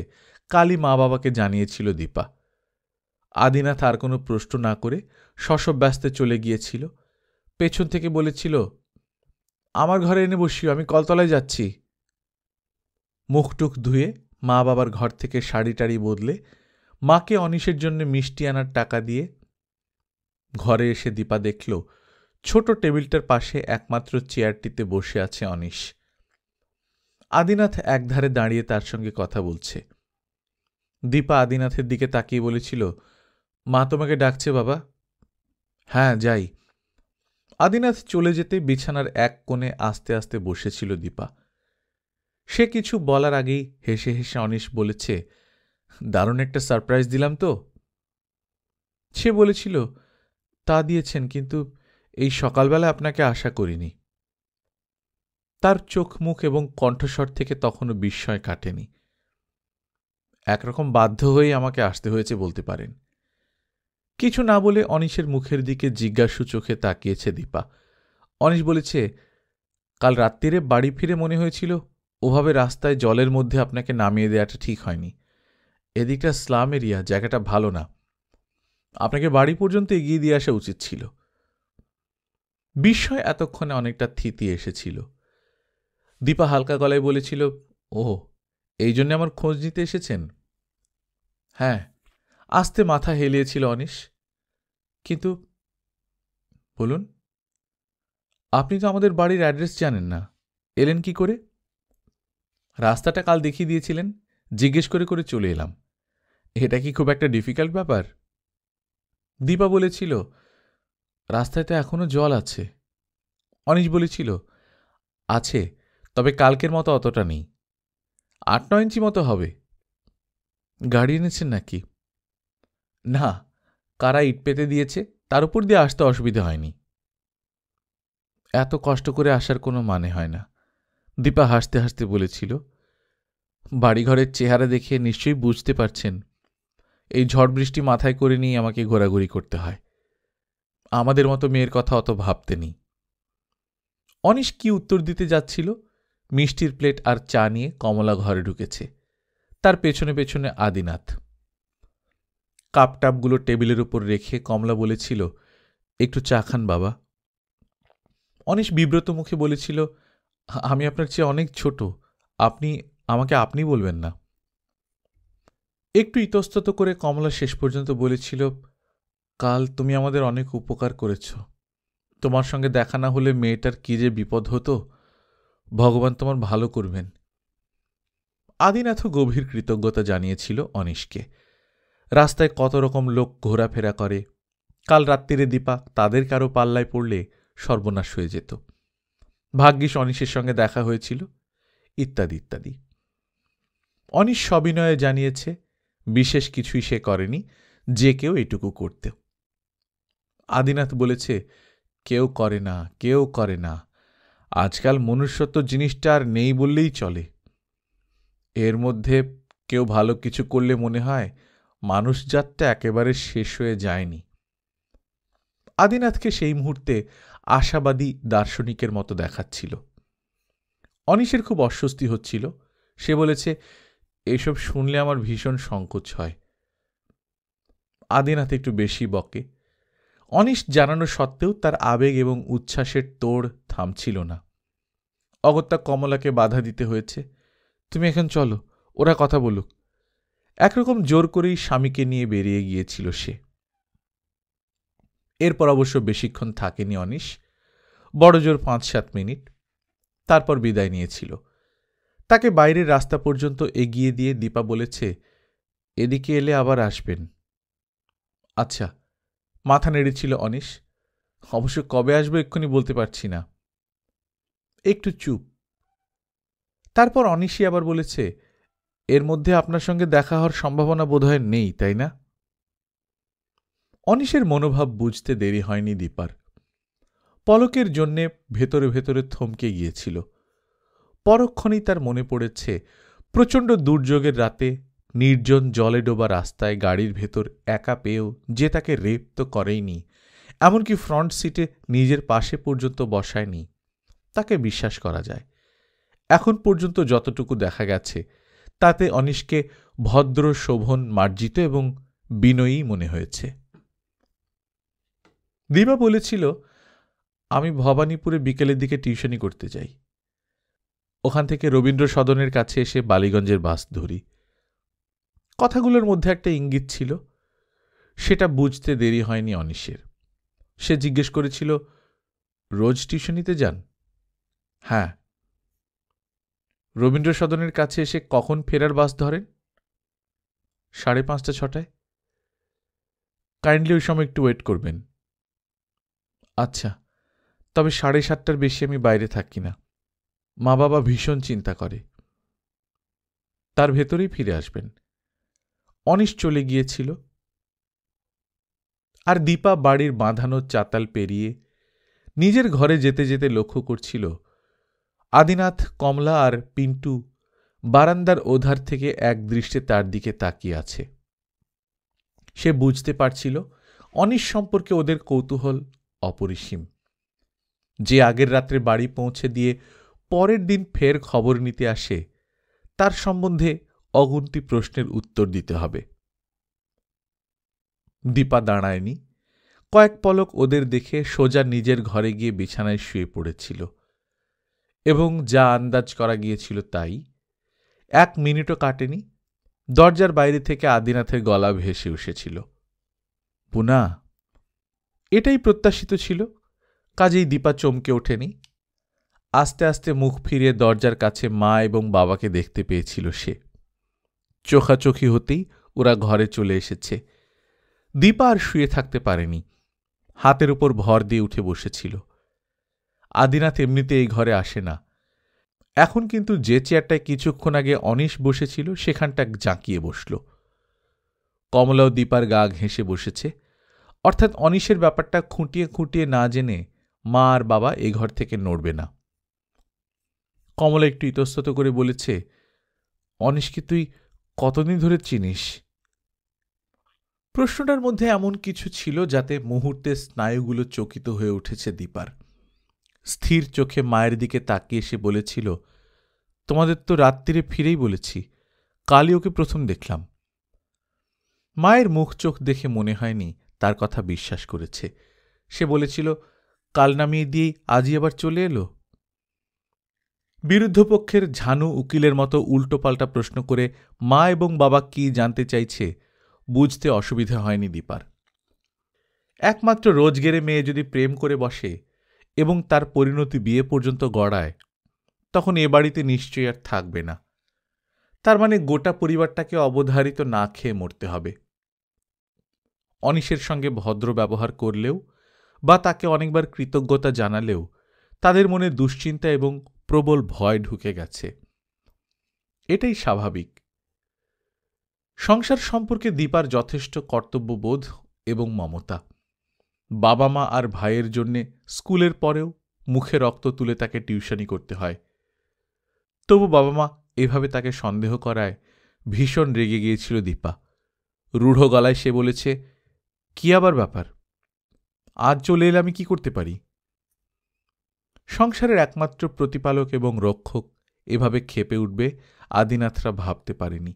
কালই মা বাবাকে জানিয়েছিল দীপা। আদিনাথ আর কোনো প্রশ্ন না করে শশব ব্যস্তে চলে গিয়েছিল। পেছন থেকে বলেছিল, আমার ঘরে এনে বসিও, আমি কলতলায় যাচ্ছি। মুখটুক ধুয়ে মা বাবার ঘর থেকে শাড়ি টাড়ি বদলে মাকে অনিশের জন্য মিষ্টি আনার টাকা দিয়ে ঘরে এসে দীপা দেখল ছোট টেবিলটার পাশে একমাত্র চেয়ারটিতে বসে আছে অনিশ। আদিনাথ একধারে দাঁড়িয়ে তার সঙ্গে কথা বলছে। দীপা আদিনাথের দিকে তাকিয়ে বলেছিল, মা তোমাকে ডাকছে বাবা। হ্যাঁ, যাই। আদিনাথ চলে যেতে বিছানার এক কোণে আস্তে আস্তে বসেছিল দীপা। সে কিছু বলার আগেই হেসে হেসে অনিশ বলেছে, দারুণ একটা সারপ্রাইজ দিলাম তো। সে বলেছিল, তা দিয়েছেন, কিন্তু এই সকালবেলা আপনাকে আশা করিনি। তার চোখ মুখ এবং কণ্ঠস্বর থেকে তখনও বিস্ময় কাটেনি। একরকম বাধ্য হয়েই আমাকে আসতে হয়েছে বলতে পারেন। কিছু না বলে অনিশের মুখের দিকে জিজ্ঞাসু চোখে তাকিয়েছে দীপা। অনিশ বলেছে, কাল রাত্রিরে বাড়ি ফিরে মনে হয়েছিল ওভাবে রাস্তায় জলের মধ্যে আপনাকে নামিয়ে দেওয়াটা ঠিক হয়নি। এদিকটা স্লাম এরিয়া, জায়গাটা ভালো না। আপনাকে বাড়ি পর্যন্ত এগিয়ে দিয়ে আসা উচিত ছিল। বিস্ময় এতক্ষণে অনেকটা থিতি এসেছিল। দীপা হালকা গলায় বলেছিল, ওহ, এই জন্য আমার খোঁজ নিতে এসেছেন? হ্যাঁ। আস্তে মাথা হেলিয়েছিল অনিশ। কিন্তু বলুন। আপনি তো আমাদের বাড়ির অ্যাড্রেস জানেন না, এলেন কি করে? রাস্তাটা কাল দেখিয়ে দিয়েছিলেন, জিজ্ঞেস করে করে চলে এলাম। এটা কি খুব একটা ডিফিকাল্ট ব্যাপার? দীপা বলেছিল, রাস্তায় তো এখনো জল আছে। অনিশ বলেছিল, আছে, তবে কালকের মতো অতটা নেই, 8-9 ইঞ্চি মতো হবে। গাড়ি এনেছেন নাকি? না, কারা ইট পেতে দিয়েছে, তার উপর দিয়ে আসতে অসুবিধা হয়নি। এত কষ্ট করে আসার কোনো মানে হয় না। দীপা হাসতে হাসতে বলেছিল, বাড়িঘরের চেহারা দেখে নিশ্চয়ই বুঝতে পারছেন এই ঝড় বৃষ্টি মাথায় করে নিয়ে আমাকে ঘোরাঘুরি করতে হয়। আমাদের মতো মেয়ের কথা অত ভাবতে নেই। অনিশ কি উত্তর দিতে যাচ্ছিল, মিষ্টির প্লেট আর চা নিয়ে কমলা ঘরে ঢুকেছে, তার পেছনে পেছনে আদিনাথ। কাপটাপগুলো টেবিলের উপর রেখে কমলা বলেছিল, একটু চা খান বাবা। অনিশ বিব্রত মুখে বলেছিল, আমি আপনার চেয়ে অনেক ছোট, আপনি আমাকে আপনি বলবেন না। একটু ইতস্তত করে কমলা শেষ পর্যন্ত বলেছিল, কাল তুমি আমাদের অনেক উপকার করেছ। তোমার সঙ্গে দেখা না হলে মেয়েটার কি যে বিপদ হতো। ভগবান তোমার ভালো করবেন। আদিনাথও গভীর কৃতজ্ঞতা জানিয়েছিল অনিশকে। রাস্তায় কত রকম লোক ঘোরাফেরা করে, কাল রাত্রিরে দীপা তাদের কারো পাল্লায় পড়লে সর্বনাশ হয়ে যেত। ভাগ্যিস অনিশের সঙ্গে দেখা হয়েছিল, ইত্যাদি ইত্যাদি। অনিশ সবিনয়ে জানিয়েছে বিশেষ কিছুই সে করেনি, যে কেউ এটুকু করতে। আদিনাথ বলেছে, কেউ করে না, কেউ করে না। আজকাল মনুষ্যত্ব জিনিসটা আর নেই বললেই চলে। এর মধ্যে কেউ ভালো কিছু করলে মনে হয় মানুষজাতটা একেবারে শেষ হয়ে যায়নি। আদিনাথকে সেই মুহূর্তে আশাবাদী দার্শনিকের মতো দেখাচ্ছিল। অনিশের খুব অস্বস্তি হচ্ছিল। সে বলেছে, এসব শুনলে আমার ভীষণ সংকোচ হয়। আদিনাথ একটু বেশি বকে। অনিশ জানানো সত্ত্বেও তার আবেগ এবং উচ্ছ্বাসের তোড় থামছিল না। অগত্যা কমলাকে বাধা দিতে হয়েছে। তুমি এখন চলো, ওরা কথা বলুক। একরকম জোর করেই স্বামীকে নিয়ে বেরিয়ে গিয়েছিল সে। এরপর অবশ্য বেশিক্ষণ থাকেনি অনিশ, বড় জোর ৫-৭ মিনিট। তারপর বিদায় নিয়েছিল। তাকে বাইরের রাস্তা পর্যন্ত এগিয়ে দিয়ে দীপা বলেছে, এদিকে এলে আবার আসবেন। আচ্ছা, মাথা নেড়েছিল অনিশ। অবশ্য কবে আসবো এক্ষুনি বলতে পারছি না। একটু চুপ। তারপর অনিশই আবার বলেছে, এর মধ্যে আপনার সঙ্গে দেখা হওয়ার সম্ভাবনা বোধহয় নেই, তাই না? অনিশের মনোভাব বুঝতে দেরি হয়নি দীপার। পলকের জন্যে ভেতরে ভেতরে থমকে গিয়েছিল। পরক্ষণেই তার মনে পড়েছে প্রচণ্ড দুর্যোগের রাতে নির্জন জলে ডোবা রাস্তায় গাড়ির ভেতর একা পেয়েও যে তাকে রেপ তো করেইনি, এমনকি ফ্রন্ট সিটে নিজের পাশে পর্যন্ত বসায়নি, তাকে বিশ্বাস করা যায়। এখন পর্যন্ত যতটুকু দেখা গেছে তাতে অনিশকে ভদ্র, শোভন, মার্জিত এবং বিনয়ী মনে হয়েছে। দীপা বলেছিল, আমি ভবানীপুরে বিকেলের দিকে টিউশনি করতে যাই। ওখান থেকে রবীন্দ্র সদনের কাছে এসে বালিগঞ্জের বাস ধরি। কথাগুলোর মধ্যে একটা ইঙ্গিত ছিল, সেটা বুঝতে দেরি হয়নি অনিশের। সে জিজ্ঞেস করেছিল, রোজ টিউশনিতে যান? হ্যাঁ। রবীন্দ্র সদনের কাছে এসে কখন ফেরার বাস ধরেন? 5:30-6টায়। কাইন্ডলি ওই সময় একটু ওয়েট করবেন। আচ্ছা, তবে 7:30টার বেশি আমি বাইরে থাকি না। মা বাবা ভীষণ চিন্তা করে। তার ভেতরেই ফিরে আসবেন। অনিশ চলে গিয়েছিল। আর দীপা বাড়ির বাঁধানো চাতাল পেরিয়ে নিজের ঘরে যেতে যেতে লক্ষ্য করছিল আদিনাথ, কমলা আর পিন্টু বারান্দার ওধার থেকে এক দৃষ্টে তার দিকে তাকিয়ে আছে। সে বুঝতে পারছিল অনিশ সম্পর্কে ওদের কৌতূহল অপরিসীম। যে আগের রাত্রে বাড়ি পৌঁছে দিয়ে পরের দিন ফের খবর নিতে আসে, তার সম্বন্ধে অগুন্তি প্রশ্নের উত্তর দিতে হবে। দীপা দাঁড়ায়নি। কয়েক পলক ওদের দেখে সোজা নিজের ঘরে গিয়ে বিছানায় শুয়ে পড়েছিল। এবং যা আন্দাজ করা গিয়েছিল তাই। 1 মিনিটও কাটেনি, দরজার বাইরে থেকে আদিনাথের গলা ভেসে এসেছিল, পুনা। এটাই প্রত্যাশিত ছিল, কাজেই দীপা চমকে ওঠেনি। আস্তে আস্তে মুখ ফিরিয়ে দরজার কাছে মা এবং বাবাকে দেখতে পেয়েছিল সে। চোখাচোখি হতেই ওরা ঘরে চলে এসেছে। দীপা আর শুয়ে থাকতে পারেনি, হাতের উপর ভর দিয়ে উঠে বসেছিল। আদিনাথ এমনিতে এই ঘরে আসে না। এখন কিন্তু যে চেয়ারটায় কিছুক্ষণ আগে অনিশ বসেছিল সেখানটা জাঁকিয়ে বসল। কমলাও দীপার গা ঘেঁষে বসেছে। অর্থাৎ অনিশের ব্যাপারটা খুঁটিয়ে খুঁটিয়ে না জেনে মা আর বাবা এ ঘর থেকে নড়বে না। কমলা একটু ইতস্তত করে বলেছে, অনিশকে তুই কতদিন ধরে চিনিস? প্রশ্নটার মধ্যে এমন কিছু ছিল যাতে মুহূর্তে স্নায়ুগুলো চকিত হয়ে উঠেছে দীপার। স্থির চোখে মায়ের দিকে তাকিয়ে সে বলেছিল, তোমাদের তো রাত্রিরে ফিরেই বলেছি, কালই ওকে প্রথম দেখলাম। মায়ের মুখ চোখ দেখে মনে হয়নি তার কথা বিশ্বাস করেছে। সে বলেছিল, কাল নামিয়ে দিয়ে আজই আবার চলে এলো। বিরুদ্ধপক্ষের ঝানু উকিলের মতো উল্টোপাল্টা প্রশ্ন করে মা এবং বাবা কি জানতে চাইছে বুঝতে অসুবিধা হয়নি দীপার। একমাত্র রোজগেরে মেয়ে যদি প্রেম করে বসে এবং তার পরিণতি বিয়ে পর্যন্ত গড়ায়, তখন এ বাড়িতে নিশ্চয়ই আর থাকবে না। তার মানে গোটা পরিবারটাকে অবধারিত না খেয়ে মরতে হবে। অনিশের সঙ্গে ভদ্র ব্যবহার করলেও বা তাকে অনেকবার কৃতজ্ঞতা জানালেও তাদের মনে দুশ্চিন্তা এবং প্রবল ভয় ঢুকে গেছে। এটাই স্বাভাবিক। সংসার সম্পর্কে দীপার যথেষ্ট কর্তব্যবোধ এবং মমতা। বাবা মা আর ভাইয়ের জন্যে স্কুলের পরেও মুখে রক্ত তুলে তাকে টিউশনি করতে হয়। তবু বাবা মা এভাবে তাকে সন্দেহ করায় ভীষণ রেগে গিয়েছিল দীপা। রূঢ় গলায় সে বলেছে, কি আবার ব্যাপার? আজ চলে এলে আমি কি করতে পারি? সংসারের একমাত্র প্রতিপালক এবং রক্ষক এভাবে ক্ষেপে উঠবে আদিনাথরা ভাবতে পারেনি।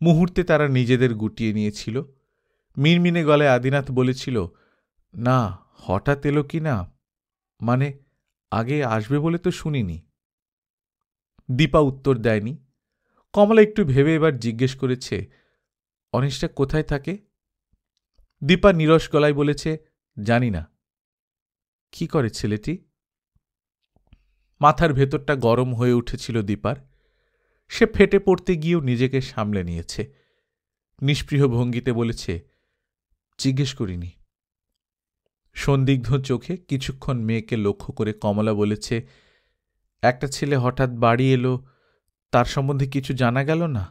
মুহূর্তে তারা নিজেদের গুটিয়ে নিয়েছিল। মিনমিনে গলায় আদিনাথ বলেছিল, না, হঠাৎ এলো কি না, মানে আগে আসবে বলে তো শুনিনি। দীপা উত্তর দেয়নি। কমলা একটু ভেবে এবার জিজ্ঞেস করেছে, অনিশটা কোথায় থাকে? দীপা নিরস গলায় বলেছে, জানি না। কি করে ছেলেটি? মাথার ভেতরটা গরম হয়ে উঠেছিল দীপার। সে ফেটে পড়তে গিয়েও নিজেকে সামলে নিয়েছে। নিষ্পৃহ ভঙ্গিতে বলেছে, জিজ্ঞেস করিনি। সন্দিগ্ধ চোখে কিছুক্ষণ মেয়েকে লক্ষ্য করে কমলা বলেছে, একটা ছেলে হঠাৎ বাড়ি এলো, তার সম্বন্ধে কিছু জানা গেল না?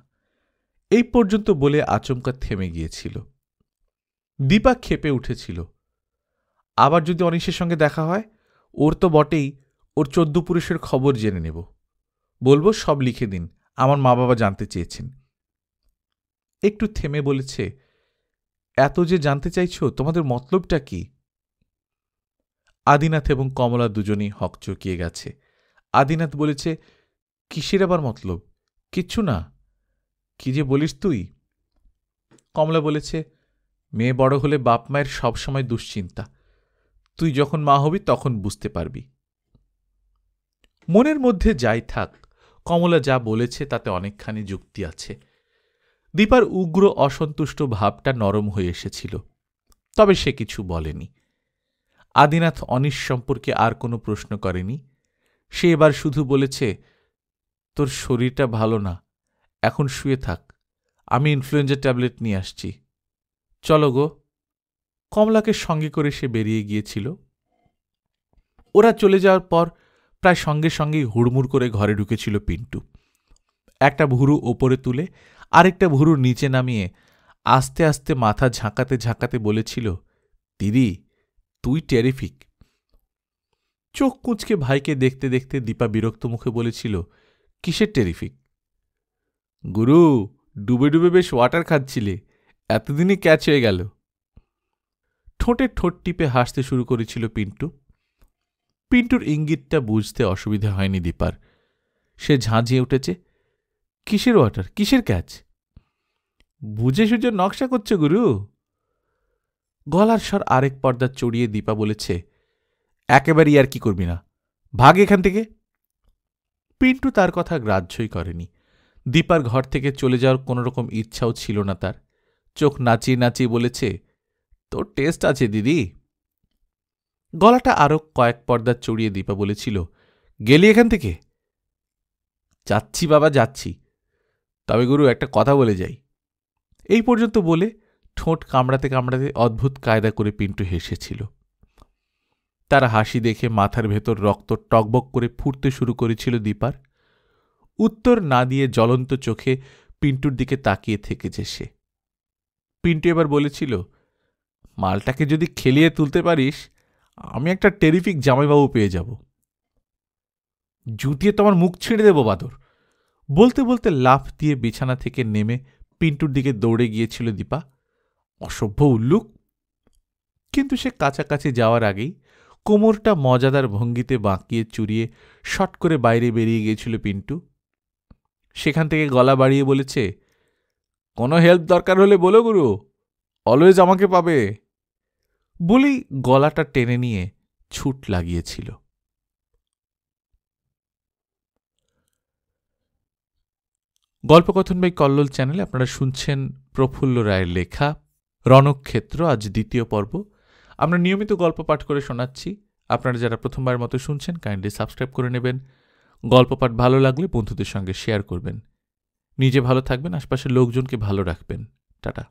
এই পর্যন্ত বলে আচমকা থেমে গিয়েছিল। দীপা ক্ষেপে উঠেছিল, আবার যদি অনিশের সঙ্গে দেখা হয়, ওর তো বটেই, ওর 14 পুরুষের খবর জেনে নেব। বলবো সব লিখে দিন, আমার মা বাবা জানতে চেয়েছেন। একটু থেমে বলেছে, এত যে জানতে চাইছ, তোমাদের মতলবটা কি? আদিনাথ এবং কমলা দুজনেই হকচকিয়ে গেছে। আদিনাথ বলেছে, কিসের আবার মতলব? কিচ্ছু না। কি যে বলিস তুই? কমলা বলেছে, মেয়ে বড় হলে বাপ মায়ের সবসময় দুশ্চিন্তা। তুই যখন মা হবি তখন বুঝতে পারবি। মনের মধ্যে যাই থাক, কমলা যা বলেছে তাতে অনেকখানি যুক্তি আছে। দীপার উগ্র অসন্তুষ্ট ভাবটা নরম হয়ে এসেছিল, তবে সে কিছু বলেনি। আদিনাথ অনিশ সম্পর্কে আর কোনো প্রশ্ন করেনি। সে এবার শুধু বলেছে, তোর শরীরটা ভালো না, এখন শুয়ে থাক, আমি ইনফ্লুয়েঞ্জা ট্যাবলেট নিয়ে আসছি। চলো গো। কমলাকে সঙ্গে করে সে বেরিয়ে গিয়েছিল। ওরা চলে যাওয়ার পর প্রায় সঙ্গে সঙ্গেই হুড়মুড় করে ঘরে ঢুকেছিল পিন্টু। একটা ভুরু ওপরে তুলে আরেকটা ভুরু নিচে নামিয়ে আস্তে আস্তে মাথা ঝাঁকাতে ঝাঁকাতে বলেছিল, দিদি, তুই টেরিফিক। চোখ কুঁচকে ভাইকে দেখতে দেখতে দীপা বিরক্ত মুখে বলেছিল, কিসের টেরিফিক? গুরু, ডুবে ডুবে বেশ ওয়াটার খাচ্ছিলে, এতদিনই ক্যাচ হয়ে গেল। ঠোঁটে ঠোঁট টিপে হাসতে শুরু করেছিল পিন্টু। পিন্টুর ইঙ্গিতটা বুঝতে অসুবিধা হয়নি দীপার। সে ঝাঁঝিয়ে উঠেছে, কিসের ওয়াটার, কিসের ক্যাচ? বুঝে সুঝে নকশা করছে গুরু। গলার স্বর আরেক পর্দা চড়িয়ে দীপা বলেছে, একেবারে আর কি করবি না, ভাগ এখান থেকে। পিন্টু তার কথা গ্রাহ্যই করেনি। দীপার ঘর থেকে চলে যাওয়ার কোনো রকম ইচ্ছাও ছিল না তার। চোখ নাচিয়ে নাচিয়ে বলেছে, তোর টেস্ট আছে দিদি। গলাটা আরো কয়েক পর্দা চড়িয়ে দীপা বলেছিল, গেলি এখান থেকে? যাচ্ছি বাবা, যাচ্ছি। তবে গুরু, একটা কথা বলে যাই। এই পর্যন্ত বলে ঠোঁট কামড়াতে কামড়াতে অদ্ভুত কায়দা করে পিন্টু হেসেছিল। তার হাসি দেখে মাথার ভেতর রক্ত টকবক করে ফুটতে শুরু করেছিল দীপার। উত্তর না দিয়ে জ্বলন্ত চোখে পিন্টুর দিকে তাকিয়ে থেকেছে সে। পিন্টু এবার বলেছিল, মালটাকে যদি খেলিয়ে তুলতে পারিস, আমি একটা টেরিফিক জামাইবাবু পেয়ে যাব। জুতিয়ে তোমার মুখ ছিঁড়ে দেব বাদর। বলতে বলতে লাফ দিয়ে বিছানা থেকে নেমে পিন্টুর দিকে দৌড়ে গিয়েছিল দীপা। অসভ্য উল্লুক। কিন্তু সে কাছাকাছি যাওয়ার আগেই কোমরটা মজাদার ভঙ্গিতে বাঁকিয়ে চুরিয়ে শট করে বাইরে বেরিয়ে গিয়েছিল পিন্টু। সেখান থেকে গলা বাড়িয়ে বলেছে, কোনো হেল্প দরকার হলে বলো গুরু, অলওয়েজ আমাকে পাবে। বলেই গলাটা টেনে নিয়ে ছুট লাগিয়েছিল। গল্পকথন বাই কল্লোল চ্যানেলে আপনারা শুনছেন প্রফুল্ল রায়ের লেখা রণক্ষেত্র, আজ দ্বিতীয় পর্ব। আমরা নিয়মিত গল্প পাঠ করে শোনাচ্ছি। আপনারা যারা প্রথমবার মতো শুনছেন কাইন্ডলি সাবস্ক্রাইব করে নেবেন। গল্প পাঠ ভালো লাগলে বন্ধুদের সঙ্গে শেয়ার করবেন। নিজে ভালো থাকবেন, আশপাশের লোকজনকে ভালো রাখবেন। টাটা।